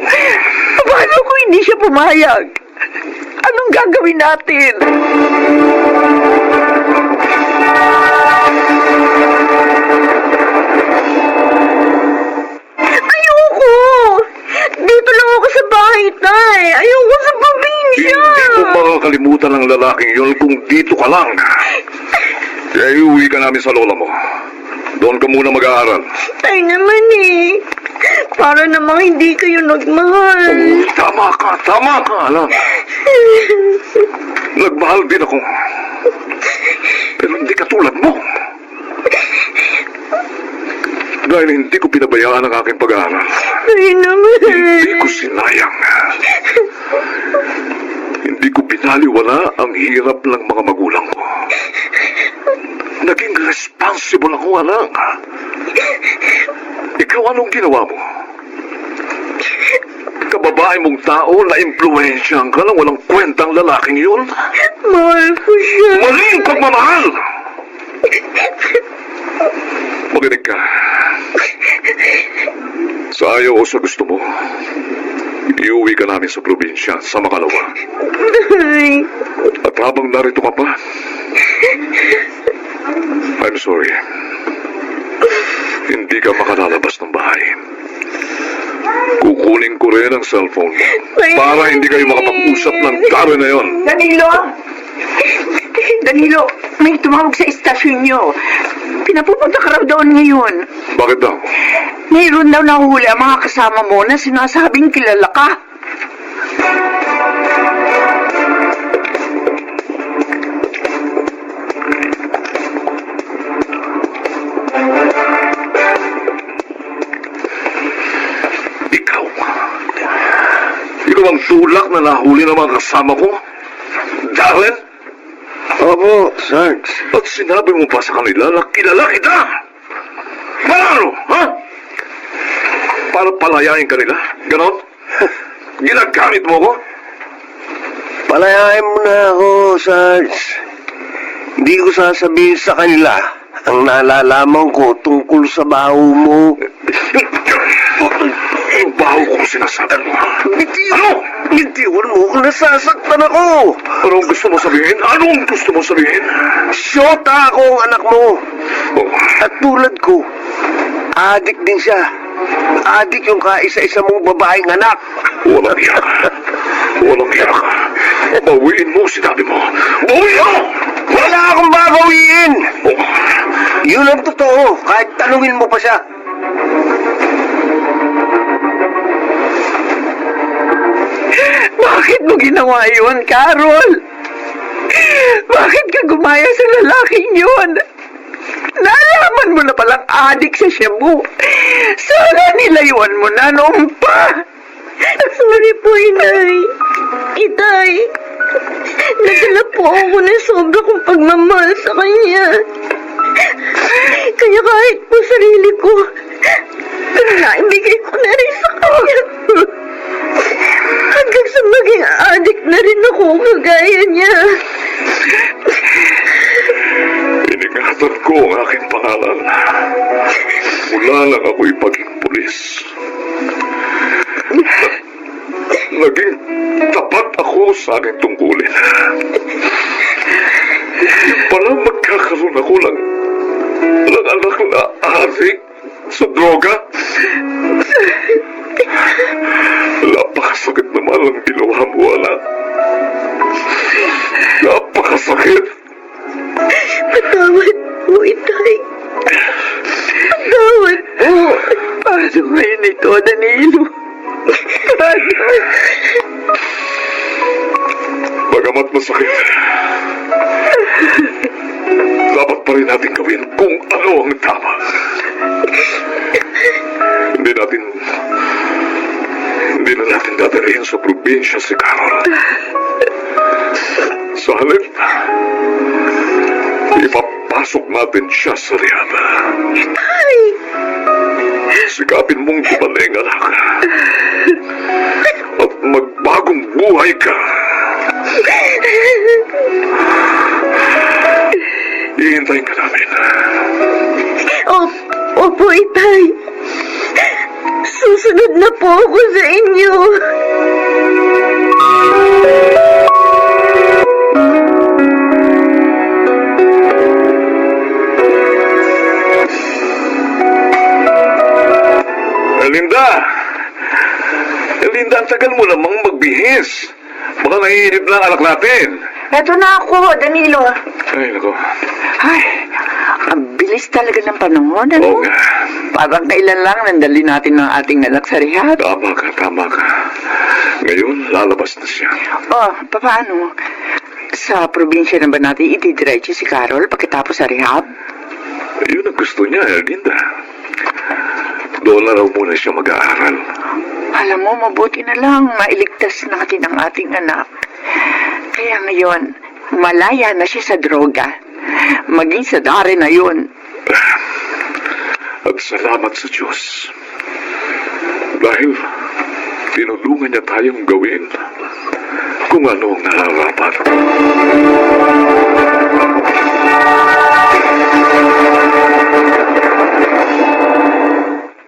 Paano kung hindi siya pumayag? Anong gagawin natin? Ayoko! Dito lang ako sa bahay, tay. Ayoko sa probinsya. Hindi ko makakalimutan ang lalaking yun kung dito ka lang. Kaya iuwi ka namin sa lola mo. Doon ka muna mag-aaral. Tay naman eh. Para namang hindi kayo nagmahal. Tama ka, alam. Nagmahal din ako. Pero hindi katulad mo. Dahil hindi ko pinabayaan ang aking pag-aaral. Tay naman. Hindi ko sinayang. Hindi ko pinaliwala ang hirap ng mga magulang ko. Naging responsible ako, anak. Ikaw, anong ginawa mo? Kababae mong tao na impluwensyahan ka ng walang kwentang lalaking yun? Mahal ko siya. Maling pagmamahal! Makinig ka. Sa ayaw o sa gusto mo, iuwi ka namin sa probinsya sa Makalawa. Tay. At habang narito ka pa, I'm sorry. Hindi ka makalalabas ng bahay. Kukunin ko rin ang cellphone mo para hindi kayo makapag-usap ng karo na yon. Danilo! Danilo, may tumawag sa istasyon nyo. Pinapupunta ka raw doon ngayon. Bakit daw? Mayroon daw nahuli ang mga kasama mo na sinasabing kilala ka. Ikaw? Ikaw ang tulak na nahuli ng mga kasama ko? Darren? Opo, Sarge. At sinabi mo pa sa kanila na kilala kita? Paano? Ha? Para palayain ka nila? Ganon? Ginagamit mo ko? Palayain mo na ako, Sarge. Hindi ko sasabihin sa kanila ang nalalaman ko tungkol sa baho mo. Yung baho kong sinasabi mo, ha? Ano? Bitiwan mo kung nasasaktan ako. Anong gusto mo sabihin? Anong gusto mo sabihin? Siyota ako ang anak mo. Oh, At tulad ko, adik din siya. Adik yung kaisa-isa mong babaeng anak. walang iya ka. Walang iya ka. Bawiin mo, sinabi mo. Bawiin mo! Wala akong babawiin. Oh, Yun ang totoo, kahit tanungin mo pa siya. Bakit mo ginawa yun, Carol? Bakit ka gumaya sa lalaking yun? Nalaman mo na palang adik sa shabu. Sana nilayuan mo na noon pa. Sorry po, inay. Itay. Nadala po ako ng sobra kong pagmamahal sa kanya. Kaya kahit po sarili ko, naibigay ko na rin sa kanya. Hanggang sa maging adik na rin ako kagaya niya. iningatan ko ang aking pangalan. Mula lang ako'y paging pulis. Naging tapat ako sa aking tungkulin. Yung pala magkakaroon ako ng anak na adik sa droga. Napakasakit naman ang ginawa mo, anak. Napakasakit. Patawad po, Itay. Patawad po. Paano ngayon ito, Danilo? Paano? Bagamat masakit, dapat pa rin natin gawin kung ano ang tama. Hindi na natin dadalhin sa probinsya si Carol. Sa halip, ipapasok natin siya sa rehab. Ay! Sikapin mong gumaling, anak. At magbagong buhay ka. Hihintayin ka namin. Opo, Itay. Susunod na po ako sa inyo. Linda! Linda, ang tagal mo namang magbihis. Baka naiinip na ang anak natin. Eto na ako, Danilo. Ay, nako. Ay, ang bilis talaga ng panahon, ano? Oo nga. Parang kailan lang nandali natin ng ating anak sa rehab. Tama ka. Ngayon, lalabas na siya. Oh, paano? Sa probinsya na ba natin itidiretso si Carol pagkatapos sa rehab? Yun ang gusto niya, Linda. Doon na raw muna siya mag-aaral. Alam mo, mabuti na lang mailigtas natin ang ating anak. Kaya ngayon, malaya na siya sa droga. Maging sa dare na yun. At salamat sa Diyos. Dahil tinulungan niya tayong gawin kung ano ang nararapat.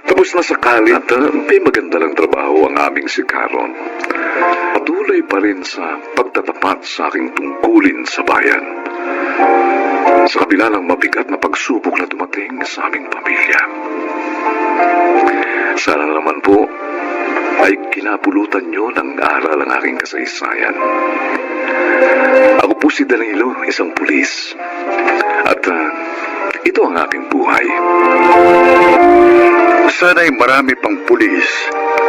Tapos na sa college at may maganda lang trabaho ang aming si Caron. Patuloy pa rin sa pagtatapat sa aking tungkulin sa bayan. Sa kabila ng mabigat na pagsubok na dumating sa aming pamilya. Sana naman po ay kinapulutan nyo ng aral ang aking kasaysayan. Ako po si Danilo, isang pulis. At ito ang aking buhay. Sana'y marami pang pulis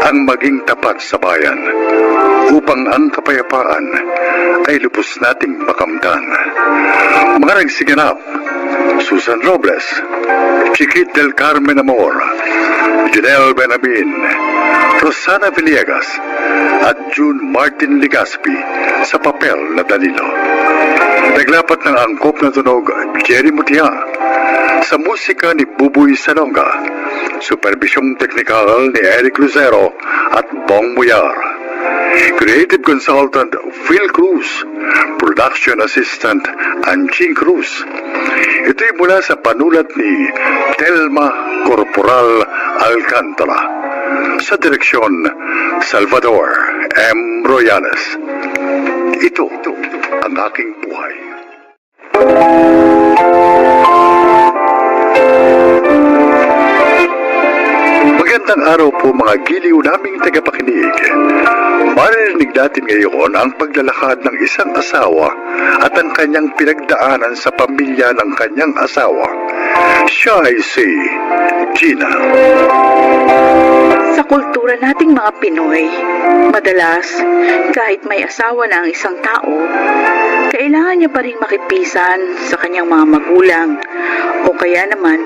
ang maging tapat sa bayan upang ang kapayapaan ay lubos nating makamtan. Mga nagsiganap, Susan Robles, Chiquit del Carmen Amor, Janelle Benabin, Rosana Villegas, at June Martin Ligaspi sa papel na Danilo. Naglapat ng angkop na tunog Jerry Mutia, sa musika ni Buboy Salonga, supervisyong teknikal ni Eric Lucero at Bong Muyar, creative consultant Phil Cruz, production assistant Anching Cruz. Ito'y mula sa panulat ni Telma Corporal Alcantara, sa direksyon Salvador M. Royales. Ito ang aking buhay. Magandang araw po mga giliw naming tagapakinig. Maririnig natin ngayon ang paglalakad ng isang asawa at ang kanyang pinagdaanan sa pamilya ng kanyang asawa. Siya ay si Gina. Sa kultura nating mga Pinoy, madalas, kahit may asawa na ang isang tao, kailangan niya pa rin makipisan sa kanyang mga magulang o kaya naman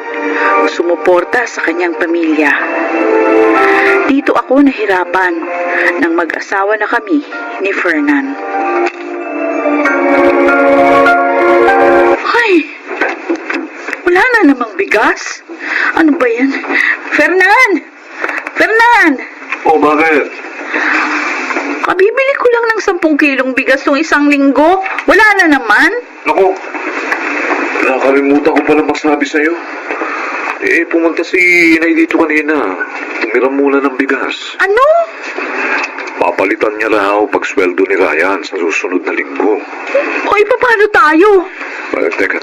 sumuporta sa kanyang pamilya. Dito ako nahirapan nang mag-asawa na kami ni Fernan. Ay! Wala na namang bigas? Ano ba yan? Fernan! Fernan! Oh, bakit? Kabibili ko lang ng 10 kilong bigas nung isang linggo. Wala na naman. Naku, nakalimutan ko pala magsabi sa'yo. Pumunta si Inay dito kanina. Tumiram muna ng bigas. Ano? Papalitan niya raw pagsweldo ni Ryan sa susunod na linggo. Hoy, paano tayo? Teka.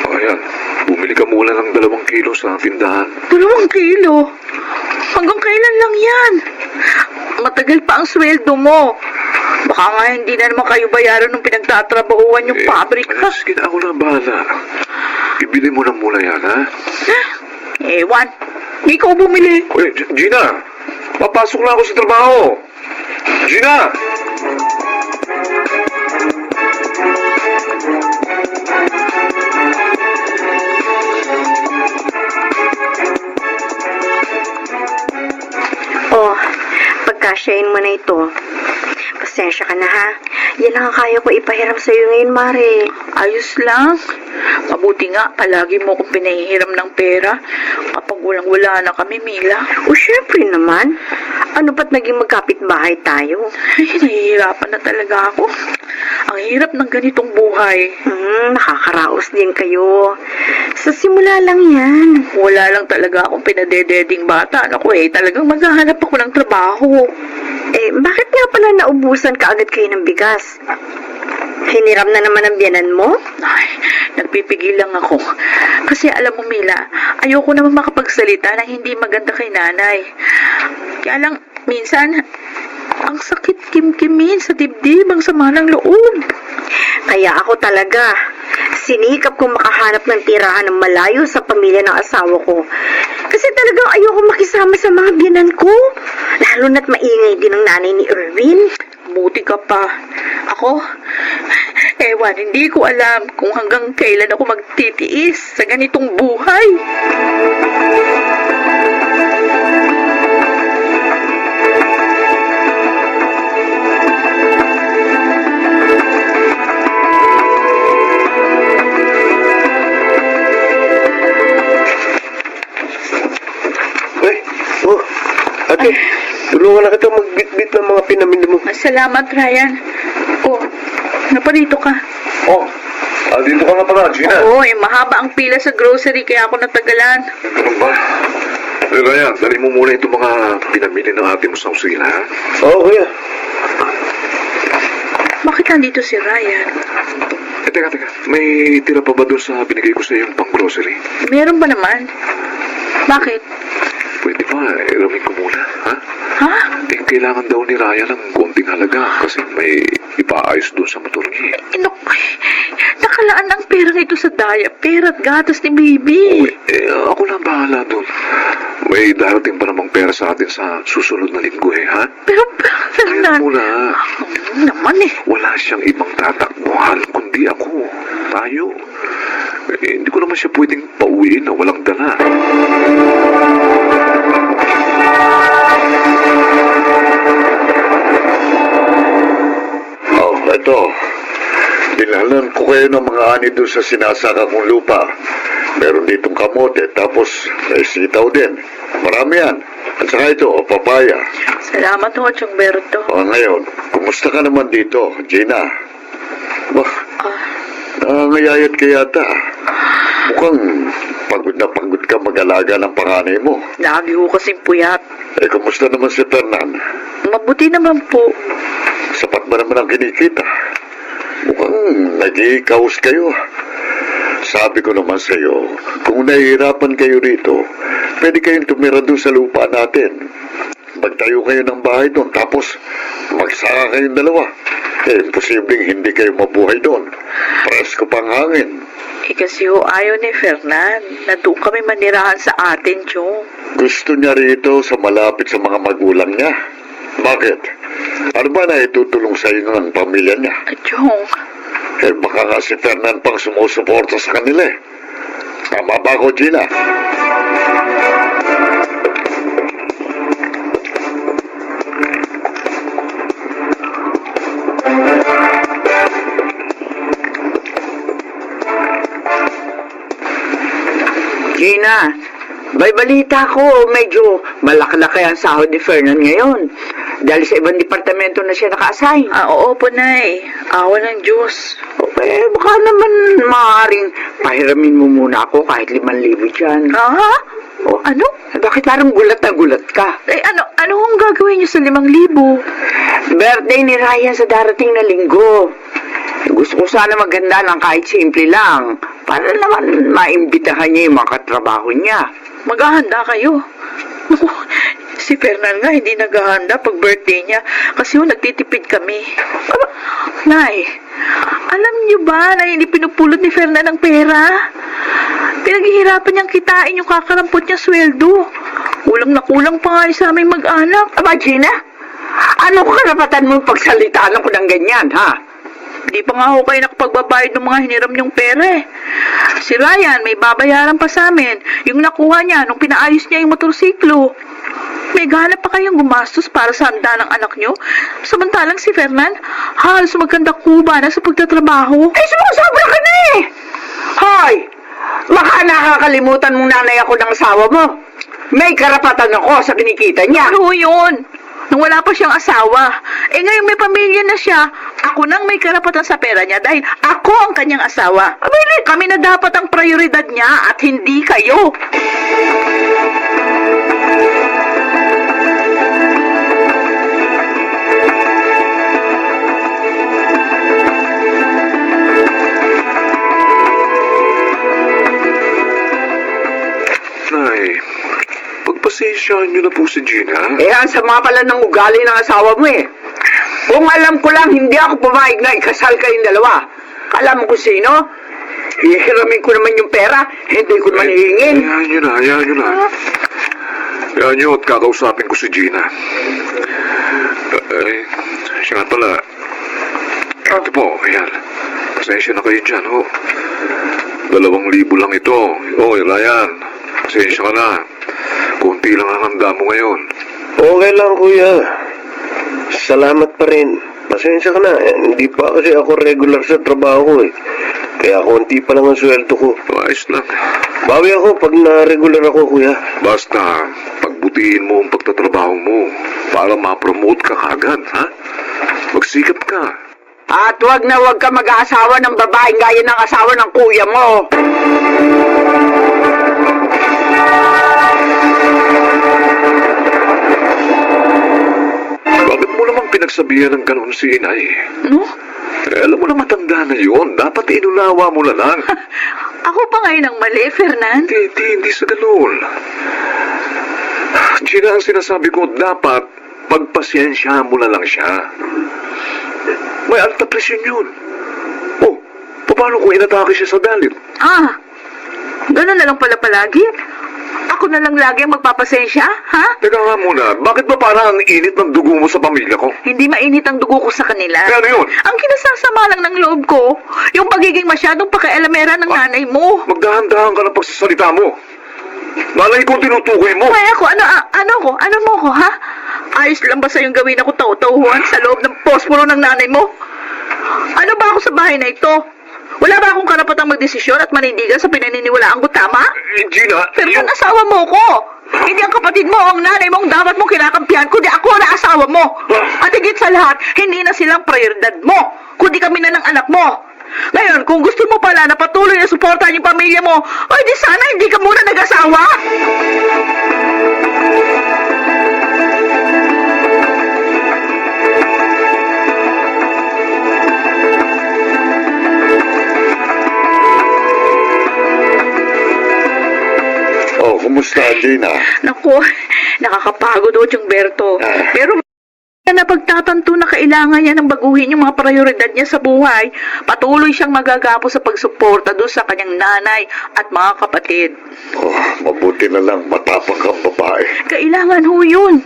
Ayan. Bumili ka muna ng 2 kilo sa tindahan. 2 kilo? Hanggang kailan lang yan? Matagal pa ang sweldo mo. Baka nga hindi na naman kayo bayaran ng pinagtatrabahuan yung pabrika. Sige na, ako na bahala. Ibili mo na muna yan, ha? Ewan, ikaw bumili. Uy, Gina! Papasok na ako sa trabaho! Gina! Oh, pagkasyahin mo na ito. Pasensya ka na ha. Yan lang ang kaya ko ipahiram sa'yo ngayon, Mare. Ayos lang. Mabuti nga, palagi mo akong pinahihiram ng pera. Kapag walang-wala na kami, Mila. O syempre naman. Ano ba't naging magkapit-bahay tayo? Ay, nahihirapan na talaga ako. Ang hirap ng ganitong buhay. Nakakaraos din kayo. Sa simula lang yan. Wala lang talaga akong pinadededing bata. Ako talagang maghahanap ako ng trabaho. Bakit nga pala naubusan ka agad kayo ng bigas? Hiniram na naman ang biyanan mo? Ay, nagpipigil lang ako. Kasi alam mo, Mila, ayoko naman makapagsalita ng hindi maganda kay nanay. Kaya lang, minsan, ang sakit kimkimin sa dibdib, ang sama ng loob. Kaya ako talaga, sinikap kong makahanap ng tirahan ng malayo sa pamilya ng asawa ko. Kasi talagang ayoko makisama sa mga biyanan ko. Lalo na't maingay din ang nanay ni Erwin. Buti ka pa. Ako, ewan, hindi ko alam kung hanggang kailan ako magtitiis sa ganitong buhay. Ate, tulungan na kita magbitbit ng mga pinamili mo. Salamat, Ryan. Oh, naparito ka. Oh, dito ka nga pala, Gina. Oo, mahaba ang pila sa grocery kaya ako natagalan. Ano ba? Ryan, dali mo muna itong mga pinamili ng ate mo sa usina, ha? Oo, kuya. Bakit nandito si Ryan? Teka. May tira pa ba doon sa binigay ko sa yung pang-grocery? Meron ba naman? Bakit? Pwede ba, iramin ko muna, ha? Ha? Kailangan daw ni Raya ng konting halaga kasi may ipaayos doon sa motor niya. Nakalaan ang pera nito sa diaper at gatas ni Baby. Ako lang bahala doon. May darating pa namang pera sa atin sa susunod na linggo, ha? Pero, Fernand, Muna, naman wala siyang ibang tatakbuhan kundi ako. Tayo. Hindi ko naman siya pwedeng pauwiin na walang dala. Ito, dinalan ko kayo ng mga ani doon sa sinasaka kong lupa. Meron ditong kamote, tapos may sitaw din. Marami yan. At saka ito, papaya. Salamat ho, Chongberto. Ngayon, kumusta ka naman dito, Gina? Bah, nangangayayat ka yata. Mukhang pagod ka mag-alaga ng panganay mo. Lagi ho kasing puyat. Kumusta naman si Fernan? Mabuti naman po. Sapat ba naman ang kinikita? Mukhang nag-i-kaos kayo. Sabi ko naman sa iyo, kung nahihirapan kayo rito, pwede kayong tumira doon sa lupa natin. Magtayo kayo ng bahay doon, tapos magsaka kayong dalawa. Imposibleng hindi kayo mabuhay doon. Presko pang hangin. Kasi ho ayaw ni Fernan na doon kami manirahan sa atin, Chong. Gusto niya rito sa malapit sa mga magulang niya. Bakit? Ano ba na itutulong sa iyo ng pamilya niya? Chong, Baka nga si Fernan pang sumusuporta sa kanila. Tama ba ako, Gina? Gina, may balita ko, medyo malaki-laki ang sahod ni Fernan ngayon. Dahil sa ibang departamento na siya naka-assign. oo po, Nay. Awa ng Diyos. Baka naman maaaring pahiramin mo muna ako kahit 5,000 dyan. Ha? O, ano? Bakit parang gulat na gulat ka? Ano ang gagawin niyo sa 5,000? Birthday ni Ryan sa darating na linggo. Gusto ko sana maganda lang kahit simple lang. Para naman maimbitahan niya yung mga katrabaho niya. Maghahanda kayo. Naku, si Fernan nga hindi naghahanda pag birthday niya kasi nagtitipid kami. Nay, alam niyo ba na hindi pinupulot ni Fernan ang pera? Pinaghihirapan niyang kitain yung kakarampot niya sweldo. Kulang na kulang pa nga sa aming mag-anak. Aba, Gina, ano karapatan mo pagsalitaan ako ng ganyan, ha? Di pa nga ako kayo nakapagbabayad ng mga hiniram niyong pera eh. Si Ryan, may babayaran pa sa amin. Yung nakuha niya nung pinaayos niya yung motorsiklo. May ganap pa kayong gumastos para sa handa ng anak niyo? Samantalang si Fernan, halos magkanda kuba na sa pagtatrabaho. Eh, sumusobra ka na eh! Hoy! Baka nakakalimutan mong nanay ako ng asawa mo. May karapatan ako sa kinikita niya. Ano yun? Nung wala pa siyang asawa. Eh ngayon may pamilya na siya. Ako nang may karapatan sa pera niya dahil ako ang kanyang asawa. Abay, kami na dapat ang prioridad niya at hindi kayo. Nay, pagpasensyahan niyo na po si Gina. Eh, ang sama pala ng ugali ng asawa mo eh. Kung alam ko lang, hindi ako pumayag na ikasal kayong dalawa. Alam mo kung sino? Hihiramin ko naman yung pera, hindi ko naman hihingin. Hayaan niyo na, hayaan niyo na. Hayaan niyo at kakausapin ko si Gina. Siya nga pala. Ito po, ayan. Pasensya na kayo dyan, ho. 2,000 lang ito. Ryan, pasensya ka na. Kunti lang ang handa mo ngayon. Okay lang, kuya. Salamat pa rin. Pasensya ka na. Hindi pa kasi ako regular sa trabaho ko eh. Kaya konti pa lang ang sweldo ko. Ayos lang. Bawi ako pag na-regular ako, kuya. Basta, pagbutihin mo ang pagtatrabaho mo para ma-promote ka kagad, ha? Magsikap ka. At wag na wag ka mag-aasawa ng babaeng gaya ng asawa ng kuya mo. Bakit mo naman pinagsabihan ng ganoon si inay? No? Alam mo na matanda na yun. Dapat inunawa mo na lang. Ako pa ngayon ang mali, Fernan. Hindi sa ganoon. Gina, ang sinasabi ko, dapat pagpasensyahan mo na lang siya. May alta presyon yun. Oh, paano kung inatake siya sa galit? Ganun na lang pala palagi. Ako na lang lagi ang magpapasensya, ha? Teka nga muna, bakit ba parang ang init ng dugo mo sa pamilya ko? Hindi mainit ang dugo ko sa kanila. Ano yun? Ang kinasasama lang ng loob ko, yung pagiging masyadong pakialamera ng nanay mo. Magdahan-dahan ka ng pagsasalita mo. Malay ko tinutukoy mo. Kaya ako, ano mo ko, ha? Ayos lang ba sa'yong gawin ako taw-tawuhan sa loob ng posporo ng nanay mo? Ano ba ako sa bahay na ito? Wala ba akong karapatang magdesisyon at manindigan sa pinaniniwalaan ko, tama? Gina, Pero yung asawa mo ko, hindi ang kapatid mo o ang nanay mo ang dapat mong kinakampihan, kundi ako na asawa mo. At higit sa lahat, hindi na silang prioridad mo, kundi kami na ng anak mo. Ngayon, kung gusto mo pala na patuloy na suportahan yung pamilya mo, ay di sana hindi ka muna nag-asawa. Oh, kumusta, Gina? Naku, nakakapagod o Berto. Pero na pagtatanto na kailangan niya ng baguhin yung mga prioridad niya sa buhay, patuloy siyang magagapo sa pagsuporta doon sa kanyang nanay at mga kapatid. Oh, mabuti na lang matapang kang babae. Kailangan ho yun.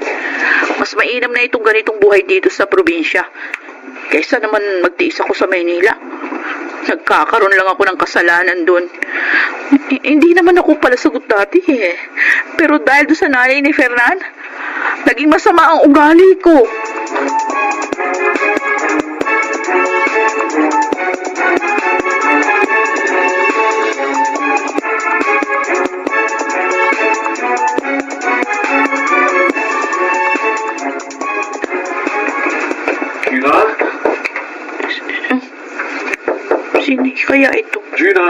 Mas mainam na itong ganitong buhay dito sa probinsya. Kaysa naman magtiis ako sa Maynila. Nagkakaroon lang ako ng kasalanan doon. Hindi naman ako pala sagot dati eh. Pero dahil doon sa nanay ni Fernan, naging masama ang ugali ko. Gina? Sino kaya ito? Gina?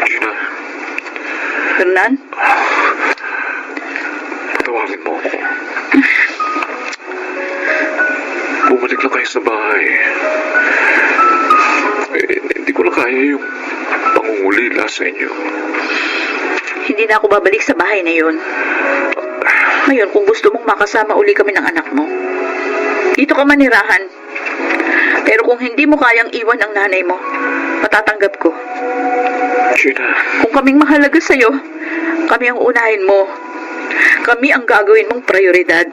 Gina? Fernan? Patawagin mo ako. Bumalik lang kayo sa bahay. Hindi ko na kaya yung ulila sa inyo. Hindi na ako babalik sa bahay na yun. Ngayon, kung gusto mong makasama uli kami ng anak mo, dito ka manirahan. Pero kung hindi mo kayang iwan ang nanay mo, matatanggap ko. Gina, Kung kaming mahalaga sa'yo, kami ang unahin mo. Kami ang gagawin mong prioridad.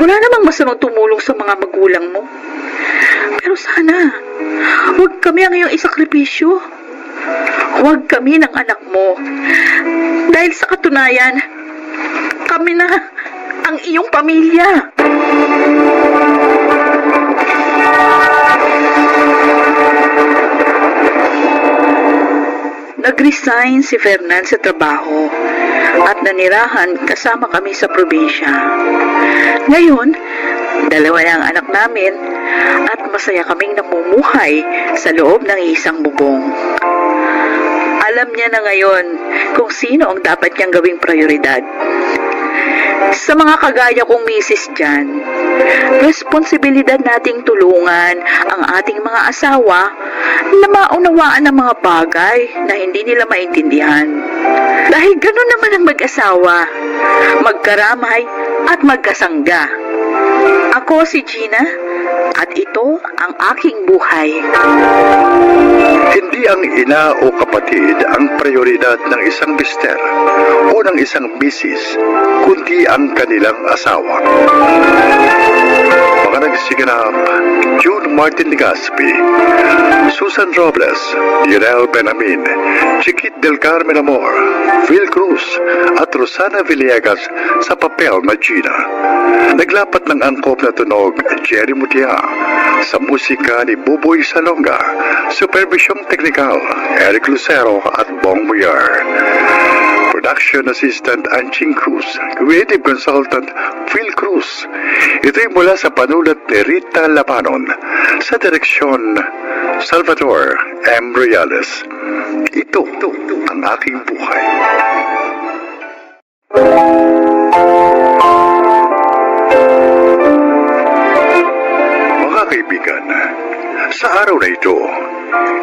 Wala namang masamang tumulong sa mga magulang mo. Pero sana, huwag kami ang iyong isakripisyo. Huwag kami ng anak mo. Dahil sa katunayan, kami na ang iyong pamilya. Nag-resign si Fernan sa trabaho at nanirahan kasama kami sa probinsya. Ngayon, dalawa na ang anak namin at masaya kaming namumuhay sa loob ng isang bubong. Alam niya na ngayon kung sino ang dapat niyang gawing prioridad. Sa mga kagaya kong misis dyan, responsibilidad nating tulungan ang ating mga asawa na maunawaan ang mga bagay na hindi nila maintindihan. Dahil gano'n naman ang mag-asawa, magkaramay at magkasangga. Ako si Gina at ito ang aking buhay. Hindi ang ina o kapatid ang prioridad ng isang mister o ng isang misis, kundi ang kanilang asawa. Mga nagsiganap, June Martin Legaspi, Susan Robles, Lionel Benamin, Chiquit del Carmen Amor, Phil Cruz, at Rosana Villegas sa papel na Gina. Naglapat ng angkop na tunog Jerry Mutia, sa musika ni Buboy Salonga, supervisyong teknikal Eric Lucero at Bong Muyar. Production Assistant Anching Cruz, Creative Consultant Phil Cruz. Ito'y mula sa panulat ni Rita Labanon, sa direksyon Salvador M. Reales. Ito ang aking buhay. Mga kaibigan, sa araw na ito,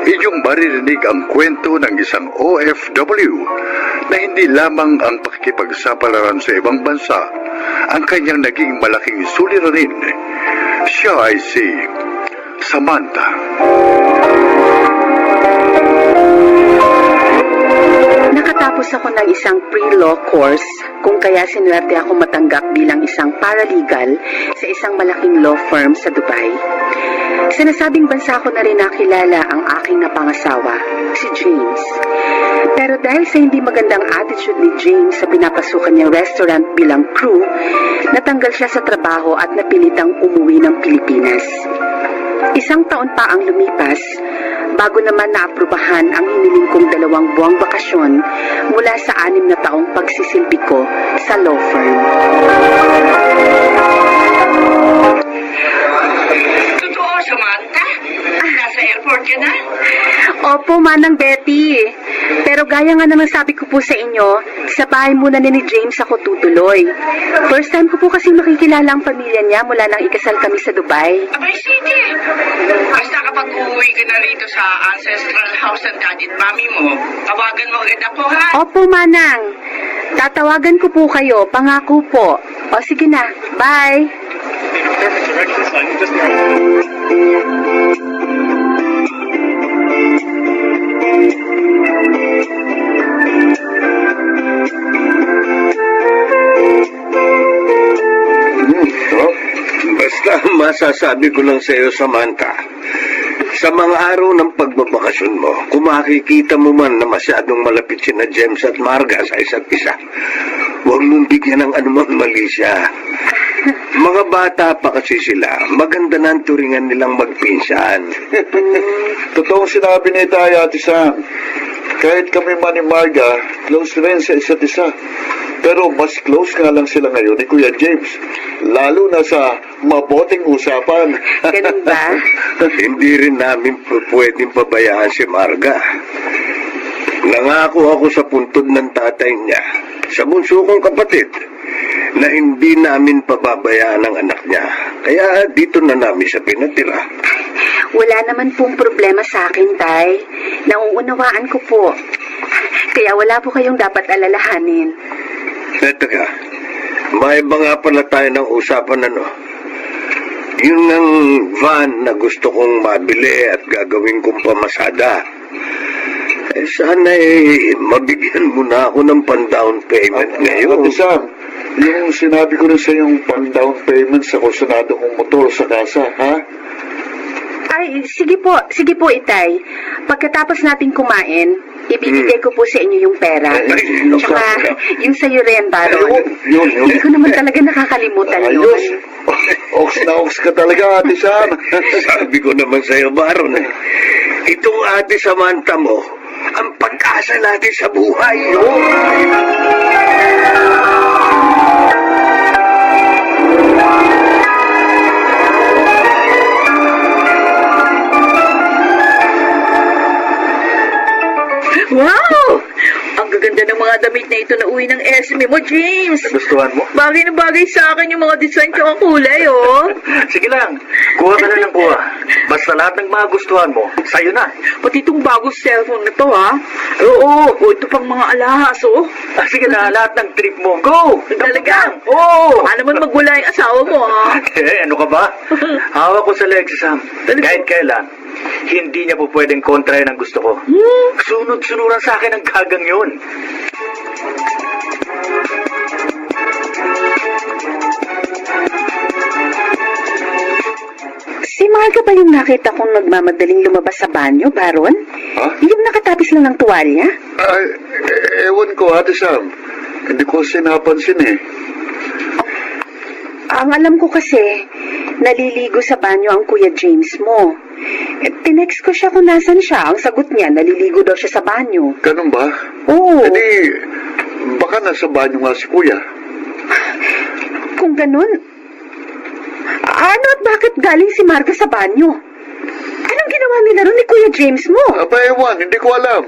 inyong maririnig ang kwento ng isang OFW na hindi lamang ang pakikipagsapalaran sa ibang bansa ang kanyang naging malaking suliranin. Siya ay si Samantha. Nakatapos ako ng isang pre-law course kung kaya sinuwerte ako matanggap bilang isang paralegal sa isang malaking law firm sa Dubai. Sa nasabing bansa ko na rin nakilala ang aking napangasawa, si James. Pero dahil sa hindi magandang attitude ni James sa pinapasukan niyang restaurant bilang crew, natanggal siya sa trabaho at napilitang umuwi ng Pilipinas. Isang taon pa ang lumipas, bago naman naaprubahan ang hiniling kong 2 buwang bakasyon mula sa 6 na taong pagsisilbi ko sa law firm. Totoo, Samantha? Nasa airport ka na? Opo, Manang Betty. Pero gaya nga naman sabi ko po sa inyo, sa bahay muna ni James ako tutuloy. First time ko po kasi makikilala ang pamilya niya mula nang ikasal kami sa Dubai. Abay, sige. Basta kapag uuwi ka na rito sa ancestral house ng daddy at mami mo, tawagan mo agad ako, ha? Opo, Manang. Tatawagan ko po kayo, pangako po. O sige na, bye. Basta masasabi ko lang sa iyo, Samantha, sa mga araw ng pagbabakasyon mo, kung makikita mo man na masyadong malapit sina James at Marga sa isa't isa, huwag mong bigyan ng anumang mali siya. Mga bata pa kasi sila, maganda na ang turingan nilang magpinsan. Totoong sinabi ni Taya, Ate Sam. Kahit kami man ni Marga, close rin sa isa't isa. Pero mas close nga lang sila ngayon ni Kuya James. Lalo na sa mabuting usapan. Ganun ba? Hindi rin namin pwedeng pabayaan si Marga. Nangako ako sa puntod ng tatay niya, sa bunso kong kapatid, na hindi namin pababayaan ang anak niya. Kaya dito na namin siya pinatira. Wala naman pong problema sa akin, Tay. Nauunawaan ko po. Kaya wala po kayong dapat alalahanin. Teka, may iba nga pala tayo ng usapan Yun ang van na gusto kong mabili at gagawin kong pamasada. Sana mabigyan mo na ako ng pan-down payment ngayon. Ate Sam, yung sinabi ko rin sa yung pan-down payment sa kursunado kong motor sa kasa, ha? Ay, sige po, Itay. Pagkatapos natin kumain, ibibigay ko po sa inyo yung pera. Ay, Tsaka, yung sa'yo rin, Baron. Yun. Hindi ko naman talaga nakakalimutan yun. Ayos. Ox na ox ka talaga, Ate Sam. Sabi ko naman sa'yo, Baron, itong Ate Samantha mo, ang pag-asa natin sa buhay. Wow! Ang gaganda ng mga damit na ito na uwi ng Esme mo, James. Gustuhan mo? Bagay na bagay sa akin yung mga design at kulay, oh. Sige lang, kuha ka na ng kuha. Basta lahat ng magustuhan mo, sa'yo na. Pati itong bagong cellphone na to, ha? Oo, ito pang mga alahas, oh. Sige na, lahat ng trip mo. Go! Talaga? Oo! Baka naman magwala yung asawa mo, ha? Ano ka ba? Hawak ko sa legs, Sam. Kahit kailan, hindi niya po pwedeng kontrahin ang gusto ko. Sunod-sunuran sa akin ang gagang yun. Si Marga ba yung nakita kong nagmamadaling lumabas sa banyo, Baron? Ha? Yung nakatapis lang ng tuwalya? Ay, ewan ko, Ate Sam. Hindi ko sinapansin eh. Ang alam ko kasi, naliligo sa banyo ang Kuya James mo. Tinext ko siya kung nasan siya. Ang sagot niya, naliligo daw siya sa banyo. Ganun ba? Oo. Hindi, baka nasa banyo nga si Kuya. Kung ganun, ano at bakit galing si Marga sa banyo? Anong ginawa nila ron ni Kuya James mo? Aba, ewan, hindi ko alam.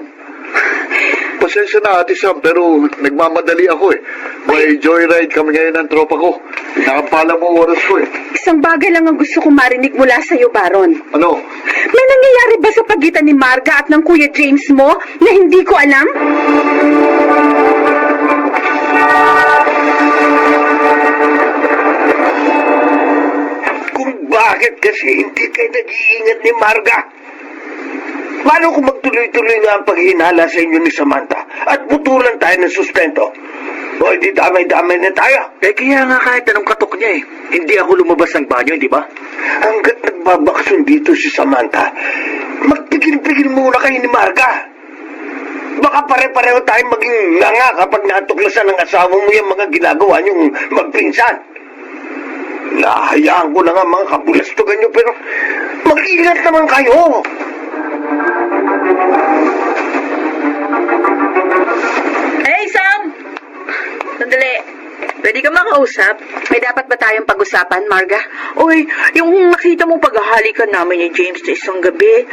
Pasensya na, Ate Sam, pero nagmamadali ako eh. May joyride kami ngayon ng tropa ko. Nakapala mo oras ko eh. Isang bagay lang ang gusto kong marinig mula sa iyo, Baron. Ano? May nangyayari ba sa pagitan ni Marga at ng Kuya James mo na hindi ko alam? Kung bakit kasi hindi kayo nag-iingat ni Marga? Paano kung magtuloy-tuloy nga ang paghinala sa inyo ni Samantha at putulan tayo ng sustento? O di damay-damay na tayo. Kaya nga kahit anong katok niya eh. Hindi ako lumabas ng banyo, hindi ba? Hanggat nagbabakasyon dito si Samantha, magpigil-pigil muna kayo ni Marga. Baka pare-pareho tayong maging nganga kapag natuklasan ng asawa mo yung mga ginagawa niyong magpinsan. Nahayaan ko na nga mga kabulastugan niyo, pero mag-ingat naman kayo. Hey, Sam! Sandali. Pwede ka makausap? May dapat ba tayong pag-usapan, Marga? Uy, yung nakita mo paghahalikan namin ni James na isang gabi,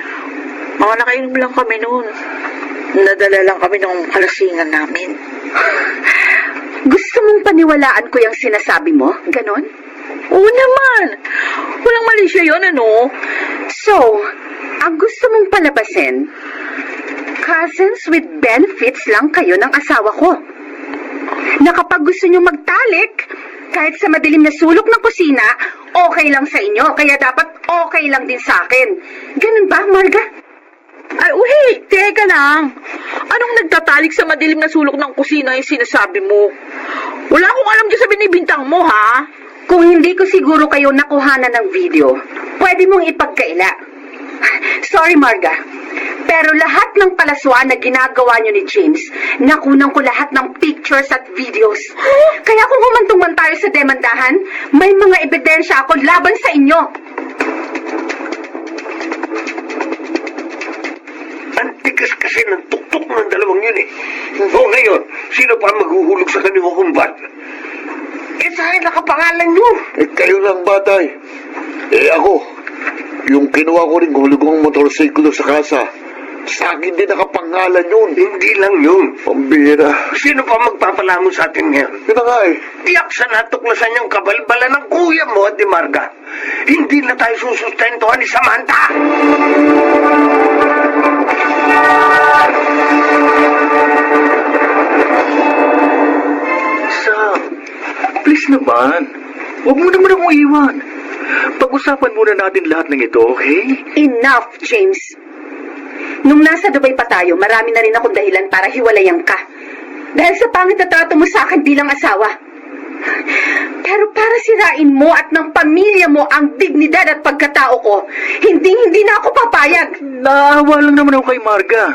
mga nakainom lang kami noon. Nadala lang kami ng kalasingan namin. Gusto mong paniwalaan ko yung sinasabi mo? Ganon? Oo naman. Walang mali siya yun, ano? So, ang gusto mong palabasin, cousins with benefits lang kayo ng asawa ko. Na kapag gusto nyo magtalik, kahit sa madilim na sulok ng kusina, okay lang sa inyo, kaya dapat okay lang din sa akin. Ganun ba, Marga? Ay, wait, teka lang. Anong nagtatalik sa madilim na sulok ng kusina yung sinasabi mo? Wala akong alam dyan sa binibintang mo, ha? Kung hindi ko siguro kayo nakuhanan ng video, pwede mong ipagkaila. Sorry, Marga. Pero lahat ng palaswa na ginagawa nyo ni James, nakunan ko lahat ng pictures at videos. Kaya kung humantong man tayo sa demandahan, may mga ebidensya ako laban sa inyo. Ang tigas kasi ng tuktok ng dalawang yun eh. O ngayon, sino pa maghuhulog sa kanilang kumbat? Sa'yo nakapangalan nyo. Kayo lang, batay. Ako, yung kinuha ko rin hulog ng motorsiklo sa kasa, Sa akin din nakapangalan yun. Hindi lang yun. Pambira. Sino pa magpapalamon sa atin ngayon? Yun na nga eh. Tiyak sa natuklasan yung kabalbala ng kuya mo at ni Marga. Hindi na tayo susustentuhan ni Samantha! Sam, please naman. Huwag mo naman akong iwan. Pag-usapan muna natin lahat ng ito, okay? Enough, James. Nung nasa Dubai pa tayo, marami na rin akong dahilan para hiwalayan ka. Dahil sa pangit na trato mo sa akin bilang asawa. Pero para sirain mo at ng pamilya mo ang dignidad at pagkatao ko, hindi na ako papayag. Naawa lang naman ako kay Marga.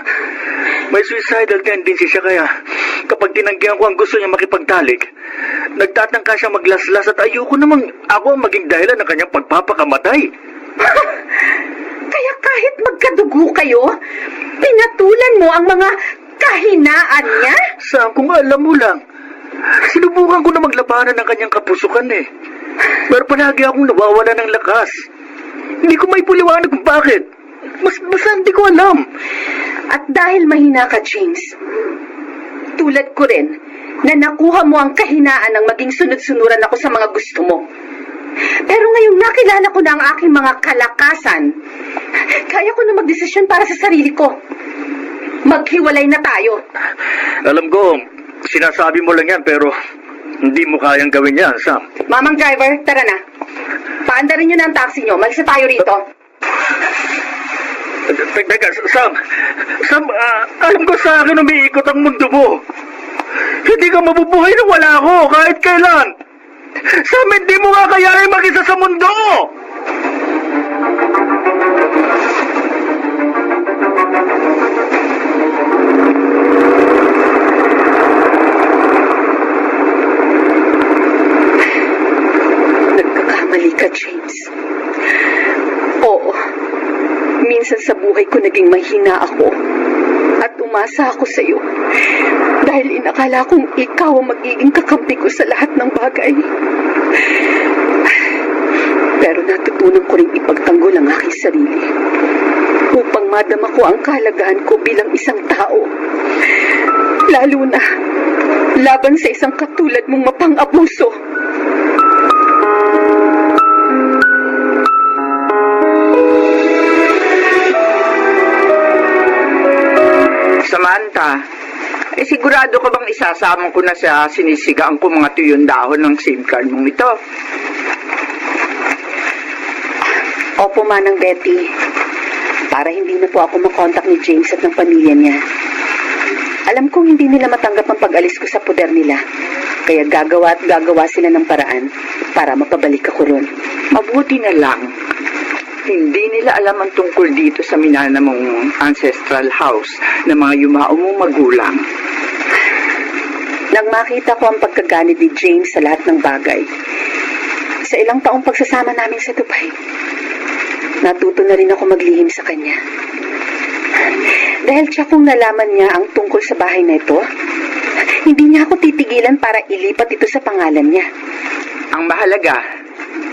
May suicidal tendency siya kaya kapag tinanggihan ko ang gusto niya makipagtalik, nagtatangka siya maglaslas at ayoko namang ako ang maging dahilan ng kanyang pagpapakamatay. Kaya kahit magkadugo kayo, pinatulan mo ang mga kahinaan niya? Sam, kung alam mo lang, sinubukan ko na maglabanan ng kanyang kapusukan eh. Pero palagi akong nawawala ng lakas. Hindi ko may puliwanag kung bakit. Basta hindi ko alam. At dahil mahina ka, James, tulad ko rin, na nakuha mo ang kahinaan ng maging sunod-sunuran ako sa mga gusto mo. Pero ngayong nakilala ko na ang aking mga kalakasan, kaya ko na magdesisyon para sa sarili ko. Maghiwalay na tayo. Alam ko, sinasabi mo lang yan pero hindi mo kayang gawin yan, Sam. Mamang driver, tara na. Paandarin nyo na ang taxi nyo. Malis na tayo rito. Teka, Sam, alam ko sa akin umiikot ang mundo mo. Hindi ka mabubuhay na wala ako kahit kailan. Sam, hindi mo nga kayanin mag-isa sa mundo. Nagkakamali ka, James. Oo. Minsan sa buhay ko naging mahina ako. At umasa ako sa iyo. Dahil inakala kong ikaw ang magiging kakampi ko sa lahat ng bagay. Pero natutunan ko rin ipagtanggol ang aking sarili. Upang madama ko ang kahalagahan ko bilang isang tao. Lalo na laban sa isang katulad mong mapang-abuso. Samantha, sigurado ka bang isasama ko na sa sinisigaan ko mga tuyon dahon ng SIM card mong ito? Opo, Manang Betty. Para hindi na po ako makontak ni James at ng pamilya niya. Alam kong hindi nila matanggap ang pag-alis ko sa poder nila. Kaya gagawa at gagawa sila ng paraan para mapabalik ako ron. Mabuti na lang. Hindi nila alam ang tungkol dito sa minana mong ancestral house na mga yumao mong magulang. Nang makita ko ang pagkaganid ni James sa lahat ng bagay, sa ilang taong pagsasama namin sa Dubai, natuto na rin ako maglihim sa kanya. Dahil siya kung nalaman niya ang tungkol sa bahay na ito, hindi niya ako titigilan para ilipat ito sa pangalan niya. Ang mahalaga,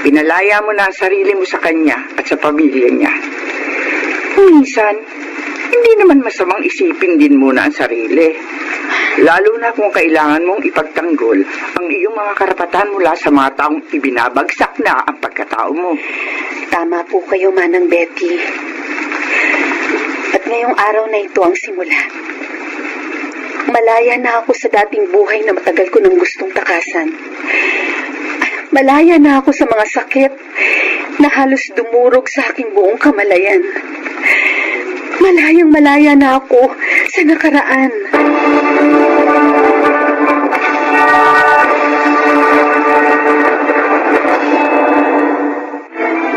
pinalaya mo na ang sarili mo sa kanya at sa pamilya niya. Minsan, hindi naman masamang isipin din muna ang sarili. Lalo na kung kailangan mong ipagtanggol ang iyong mga karapatan mula sa mga taong ibinabagsak na ang pagkatao mo. Tama po kayo, Manang Betty. At ngayong araw na ito ang simula. Malaya na ako sa dating buhay na matagal ko nang gustong takasan. Malaya na ako sa mga sakit na halos dumurog sa aking buong kamalayan. Malayang malaya na ako sa nakaraan.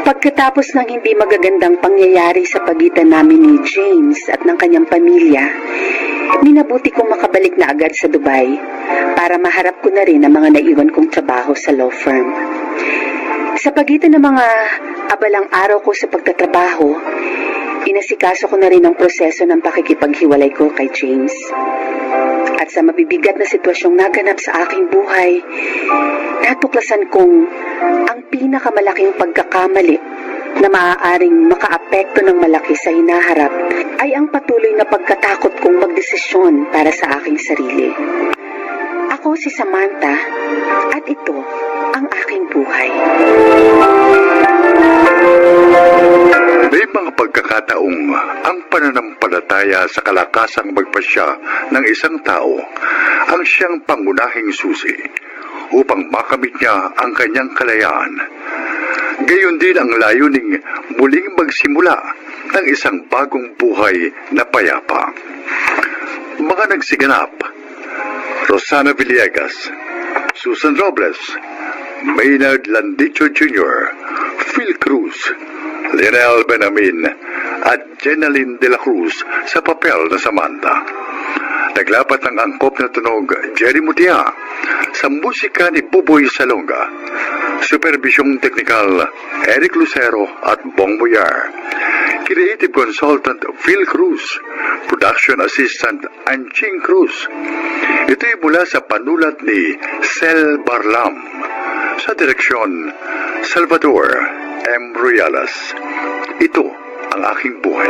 Pagkatapos ng hindi magagandang pangyayari sa pagitan namin ni James at ng kanyang pamilya, minabuti kong makabalik na agad sa Dubai para maharap ko na rin ang mga naiwan kong trabaho sa law firm. Sa pagitan ng mga abalang araw ko sa pagtatrabaho, inasikaso ko na rin ang proseso ng pakikipaghiwalay ko kay James. At sa mabibigat na sitwasyong naganap sa aking buhay, natuklasan kong ang pinakamalaking pagkakamali na maaaring makaapekto ng malaki sa hinaharap ay ang patuloy na pagkatakot kong magdesisyon para sa aking sarili. Ako si Samantha at ito ang aking buhay. May mga pagkakataong ang pananampalataya sa kalakasang magpasya ng isang tao ang siyang pangunahing susi upang makamit niya ang kanyang kalayaan. Gayon din ang layuning muling magsimula ng isang bagong buhay na payapa. Mga nagsiganap: Rosana Villegas, Susan Robles, Maynard Landicho Jr., Phil Cruz, Lionel Benamin at Jenaline de la Cruz sa papel na Samantha. Naglapat ng angkop na tunog Jerry Mutia sa musika ni Buboy Salonga. Supervisyong teknikal Eric Lucero at Bong Boyar. Creative Consultant Phil Cruz. Production Assistant Anching Cruz. Ito'y mula sa panulat ni Sel Barlam. Sa direksyon Salvador M. Royalas. Ito ang aking buhay.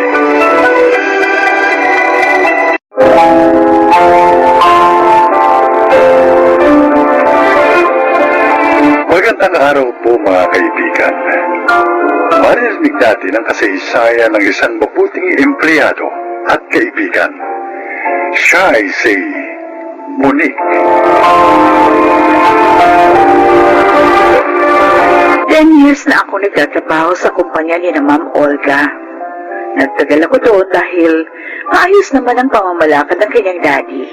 Magandang araw po mga kaibigan. Maririnig natin ang kasaysayan ng isang mabuting empleyado at kaibigan. Siya ay si Monique. 10 years na ako nagtatrabaho sa kumpanya ni na Ma'am Olga. Nagtagal ako doon dahil maayos naman ang pamamalakad ng kanyang daddy.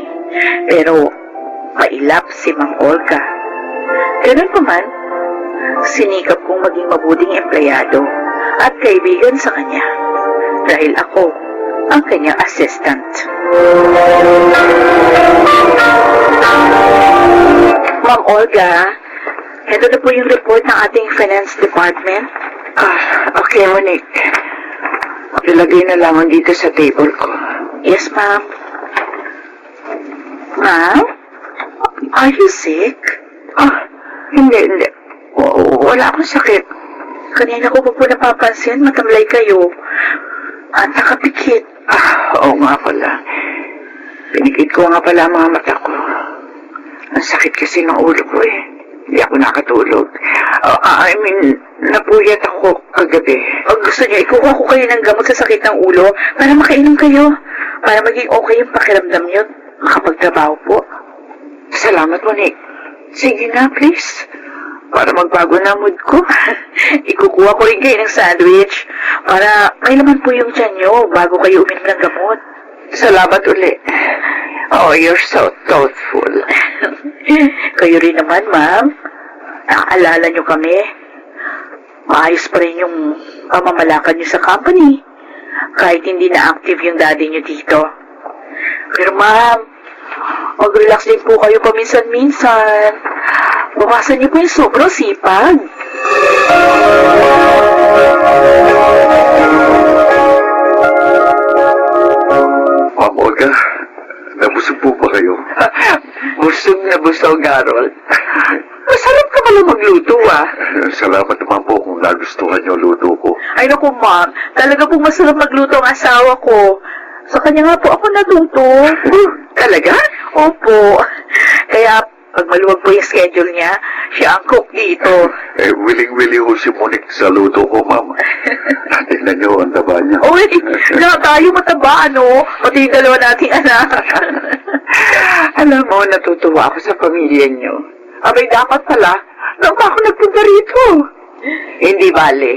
Pero mailap si Ma'am Olga. Ganun pa man, sinikap kong maging mabuting empleyado at kaibigan sa kanya dahil ako ang kanyang assistant. Ma'am Olga, ito na po yung report ng ating finance department. Okay, Monique. Ilagay na lamang dito sa table ko. Yes, ma'am. Ma'am? Are you sick? Hindi. Wala akong sakit. Kanina ko pa po napapansin, matamlay kayo. At nakapikit. Oo nga pala. Pinikit ko nga pala ang mga mata ko. Ang sakit kasi ng ulo ko eh. Hindi ako nakatulog. Napuyat ako kagabi. Gusto niyo, ikuha ko kayo ng gamot sa sakit ng ulo para makainom kayo. Para maging okay yung pakiramdam niyo. Makapagtrabaho po. Salamat, Monique. Sige na, please. Para magbago na mood ko. Ikukuha ko rin kayo ng sandwich para may laman po yung tiyan niyo bago kayo uminom ng gamot. Salamat uli. Oh, you're so thoughtful. Kayo rin naman, ma'am. Naaalala niyo kami. Maayos pa rin yung pamamalakad niyo sa company. Kahit hindi na active yung daddy niyo dito. Pero ma'am, mag-relax din po kayo paminsan-minsan. Bawasan niyo po yung sobrang sipag. Ma'am Olga, nabusog po ba kayo? Busog na busog, Harold. Masarap ka pala magluto, Salamat naman po kung nagustuhan niyo luto ko. Ay naku ma'am, talaga pong masarap magluto ang asawa ko. Sa kanya nga po ako natuto. Talaga? Opo. Kaya pag maluwag po yung schedule niya, siya ang cook dito. Willing-willing ho si Monique sa luto ko, ma'am. Tingnan niyo ang taba niya. Uy, na tayo mataba, ano? Pati yung dalawa nating anak. Alam mo, natutuwa ako sa pamilya niyo. Abay, dapat pala, nang ba ako nagpunta rito? Hindi bale.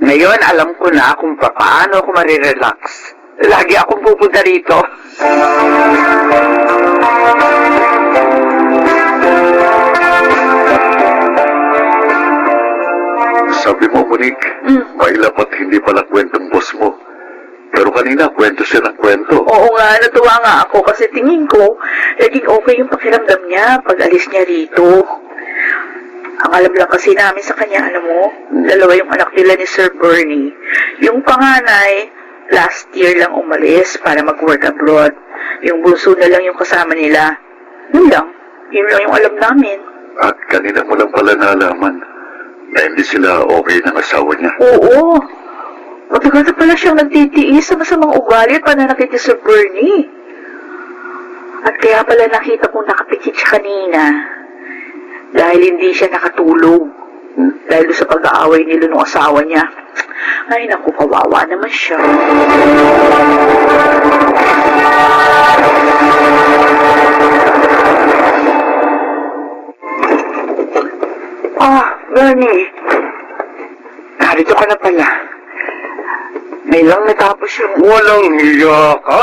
Ngayon, alam ko na kung paano ako marirelax. Lagi akong pupunta rito. Sabi mo, Monique, may lapat hindi pala kwentong boss mo. Pero kanina, kwento siya ng kwento. Oo nga, natuwa nga ako kasi tingin ko, naging okay yung pakiramdam niya pag alis niya rito. Ang alam lang kasi namin sa kanya, alam mo, dalawa yung anak nila ni Sir Bernie. Yung panganay, last year lang umalis para mag-work abroad. Yung bunso na lang yung kasama nila. Yun lang yung alam namin. At kanina mo lang pala nalaman na hindi sila okay ng asawa niya. Oo. Matagal na pala siyang nagtitiis sa masamang ugali at pananakit niya sa Bernie. At kaya pala nakita kong nakapikit siya kanina. Dahil hindi siya nakatulog. Dahil sa pag-aaway nila ng asawa niya. Ay, naku, kawawa naman siya. Bernie. Narito ka na pala. May lang natapos yung... Walang hiya ka?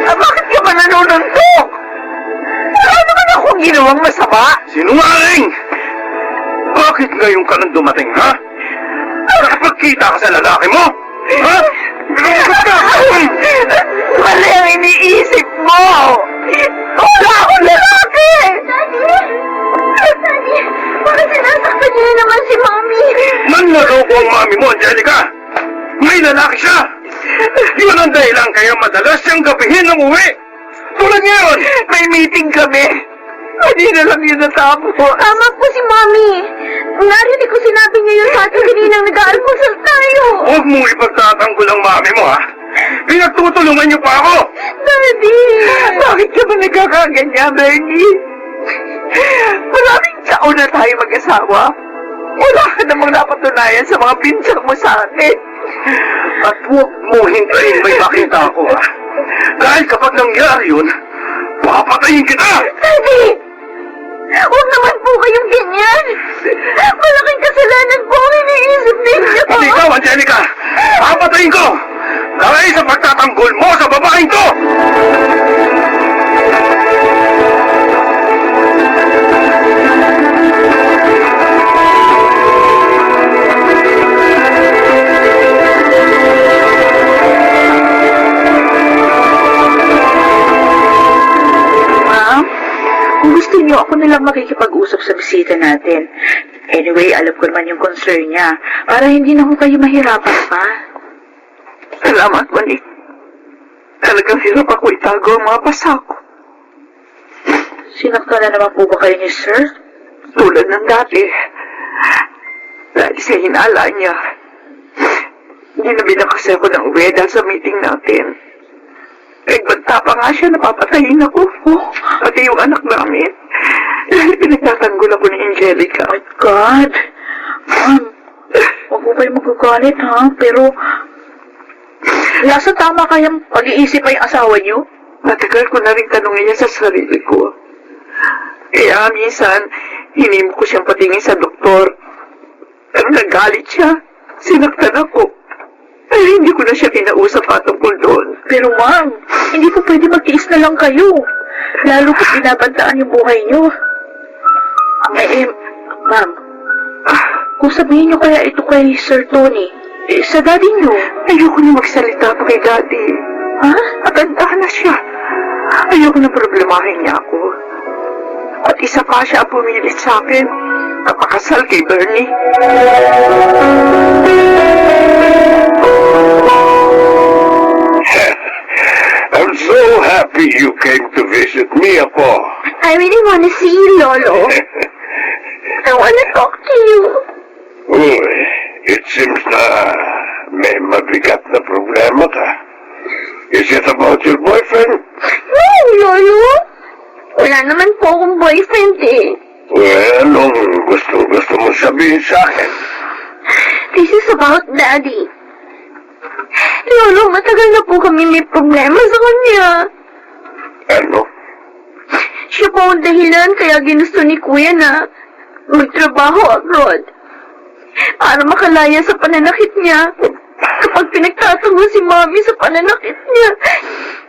Bakit ka ba nanununtok? Wala naman akong ginawang masama. Sinungaling! Bakit ngayon ka nang dumating, ha? Nakapagkita ka sa lalaki mo? Ha? Binungkot ka! Mali ang iniisip mo! Wala akong lalaki! Daddy, bakit sinasaktan niyo na naman si Mommy? Manloloko ang mami mo, Angelica! May lalaki siya! Yun ang dahilan kaya madalas siyang gabihin ng uwi! Tulad ngayon! May meeting kami. Hindi na lang yun natapos. Tama po si Mommy. Narinig ko sinabi niya yun sa atin kaninang nag-aalmusal tayo. Huwag mong ipagtatanggol ang mami mo, ha? Pinagtutulungan niyo pa ako! Daddy! Bakit ka ba nagkakaganyan, Bernie? Maraming taon na tayo mag-asawa. Wala ka namang napatunayan sa mga pinsang mo sa akin. At huwag mo hintayin may makita ako, ha? Dahil kapag nangyari yun, papatayin kita! Daddy! Huwag naman po kayong ganyan. Malaking kasalanan po ang iniisip ninyo. At ikaw, Angelica, papatayin ko! Dahil sa pagtatanggol mo sa babaeng to! Ma'am, kung gusto niyo, ako na lang makikipag-usap sa bisita natin. Anyway, alam ko naman yung concern niya. Para hindi na ho kayo mahirapan pa. Salamat, Malik. Talagang hirap ako itago ang mga pasa ko. Sinaktan na naman po ba kayo ni Sir? Tulad ng dati. Dahil sa hinala niya. Hindi na binakasi ako ng uwi dahil sa meeting natin. Nagbanta pa nga siya, napapatayin ako. Pati yung anak namin. Dahil pinagtatanggol ako ni Angelica. Oh my God! Ma'am, huwag po kayo magagalit, ha? Pero, nasa tama kayang pag-iisip pa yung asawa niyo? Matagal ko na rin tanongin niya sa sarili ko. Kaya minsan, hinimo ko siyang patingin sa doktor. Pero nagalit siya. Sinaktan ako. Ay, hindi ko na siya kinausap patungkol doon. Pero ma'am, hindi po pwede magtiis na lang kayo. Lalo kung binabantaan yung buhay niyo. Ma'am, kung sabihin niyo kaya ito kay Sir Tony, sa daddy niyo. Ayoko na magsalita pa kay Daddy. Ha? Matanda na siya. Ayoko na problemahin niya ako. At isa pa siya ang pumilit sa akin. Napakasal kay Bernie. I'm so happy you came to visit me, Apo. I really want to see you, Lolo. I want to talk to you. Uy, it seems na may mabigat na problema ka. Is it about your boyfriend? No, Lolo. Wala naman po akong boyfriend eh. Well, anong gusto mo sabihin sa akin? This is about Daddy. Lolo, matagal na po kami may problema sa kanya. Ano? Siya po ang dahilan kaya ginusto ni Kuya na magtrabaho abroad. Para makalaya sa pananakit niya. Kapag pinagtatango si Mami sa pananakit niya.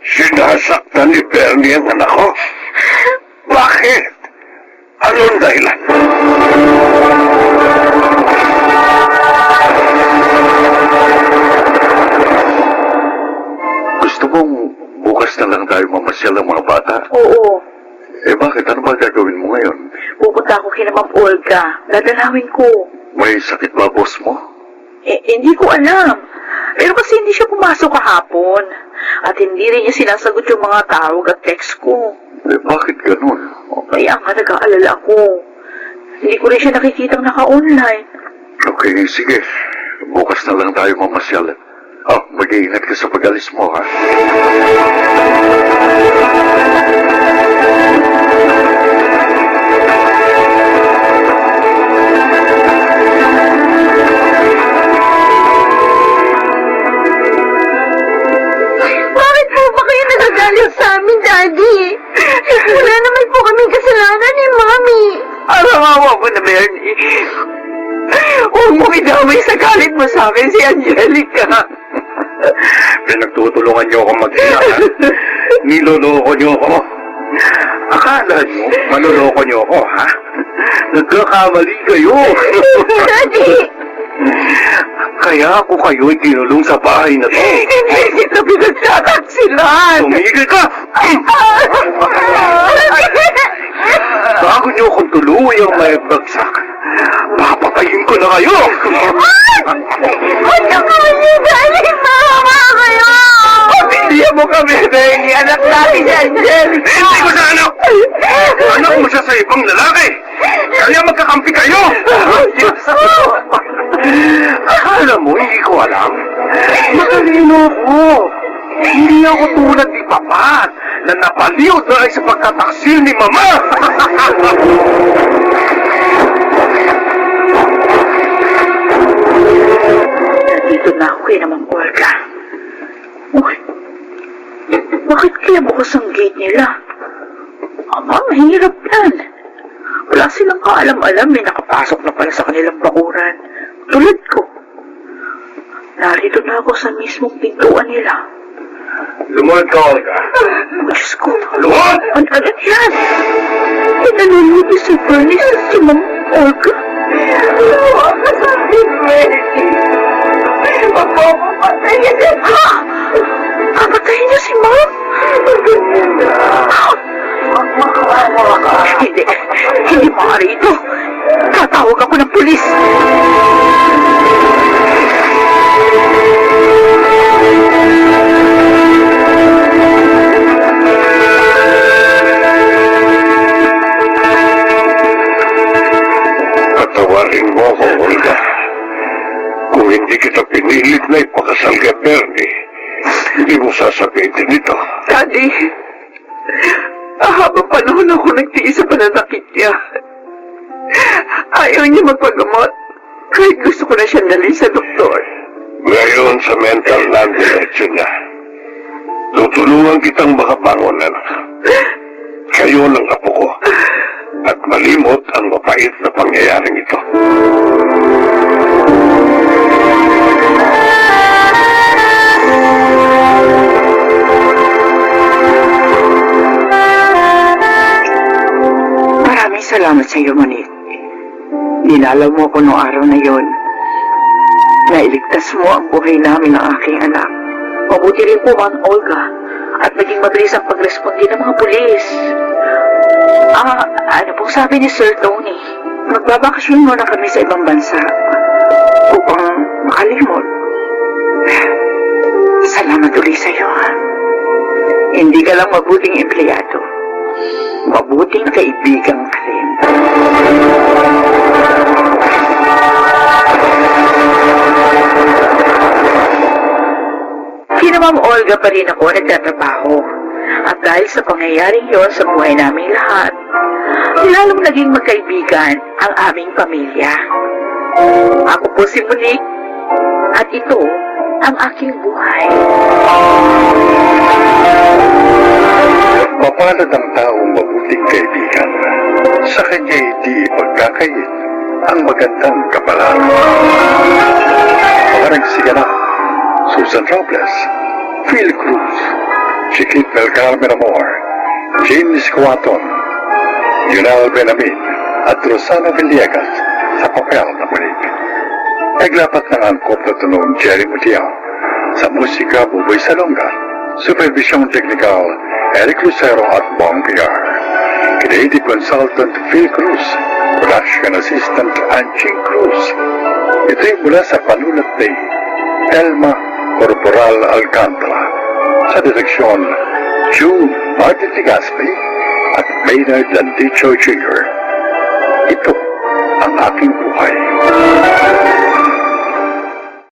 Sinasaktan ni Bernie ang anak ko? Bakit? Anong dahilan? Gusto mong bukas na lang tayo mamasyal ng mga bata? Oo. Eh bakit? Ano ba gagawin mo ngayon? Pupunta ako kina Ma'am Olga. Dadalawin ko. May sakit ba boss mo? Hindi ko alam. Pero kasi hindi siya pumasok kahapon. At hindi rin niya sinasagot yung mga tawag at text ko. Eh bakit ganun? Kaya nga nag-aalala ko. Hindi ko rin siya nakikitang naka-online. Okay, sige. Bukas na lang tayo mamasyal. Oh, mag-iingat ka sa pag-alis mo, ha? Bakit po ba kayo nagagalit sa amin, Daddy? Wala naman po kaming kasalanan ni Mami. Araw-awa mo na, Bernie. Huwag mong idamay sa galit mo sa akin si Angelica. Pinagtutulungan niyo ako mag-ina, ha? Niloloko niyo ako. Akala niyo, manloloko niyo ako, ha? Nagkakamali kayo. Daddy! Kaya ako kayo'y kinulong sa bahay na to. Hindi kita pinagtataksilan. Tumigil ka! Bago niyo akong tuluyang may bagsak, papatayin ko na kayo! Huwag niyo kami ni Daddy! Mama kayo! Pamilya mo kami, Benny. Anak natin si Angelica. Hindi ko sa anak! Anak mo siya sa ibang lalaki! Kaya magkakampi kayo! Diyos ko. Akala mo, hindi ko alam? Matalino ako! Hindi ako tulad ni Papa na napaliw dahil sa pagkataksil ni Mama! Nandito na ako kay namang Olga. Uy, bakit kaya bukas ang gate nila? Ama, mahirap yan. Wala silang kaalam-alam, may nakapasok na pala sa kanilang bakuran. Tulad ko. Narito na ako sa mismong pintuan nila. Lumunod ka, Olga. Diyos ko. Lumunod! Ano yan? Pinalulubi si Bernice at si Ma'am Olga. Papapatayin Ha? Papatayin niya si Ma'am? Hindi. Hindi maaari ito. Tatawag ako ng pulis. Patawarin mo ako, Olga. Kung hindi kita pinilit na ipakasal kay Bernie, hindi mo sasabihin ito. Daddy, habang panahon ako nagtiis sa pananakit niya. Ayaw niya magpagamot. Kahit gusto ko na siya dalhin sa doktor. Ngayon sa mental non-diretso niya, tutulungan kitang makabangon, anak. Kayo ng apo ko. At malimot ang mapait na pangyayaring ito. Maraming salamat sa iyo, Monique. Dinalaw mo ko noong araw na yon. Nailigtas mo ang buhay namin ng aking anak. Mabuti rin po, Ma'am Olga. At naging mabilis ang pagresponde ng mga pulis. Ano pong sabi ni Sir Tony? Magbabakasyon muna kami sa ibang bansa upang makalimot. Salamat ulit sa iyo, ha? Hindi ka lang mabuting empleyado. Mabuting kaibigang ka rin. Kina Ma'am Olga pa rin ako nagtatrabaho. At dahil sa pangyayaring yon sa buhay naming lahat, lalong naging magkaibigan ang aming pamilya. Ako po si Monique, at ito ang aking buhay. Mapalad ang taong mabuting kaibigan. Sa kanya hindi ipagkakait ang magandang kapalaran. Parang siganap, Susan Robles, Phil Cruz, Chiquit del Carmen Amor, James Cuaton, Yunal Benamin, at Rosana Villegas sa papel na Monique. Naglapat ng angkop na tunong Jerry Mutiao, sa musika Buboy Salonga, supervision technical Eric Lucero at Bong Piar, creative consultant Phil Cruz, production assistant Anching Cruz. Ito'y mula sa panulat ni Elma Corporal Alcantara, sa direksyon June Martin Ligaspi at Maynard Landicho Jr. Ito ang aking buhay.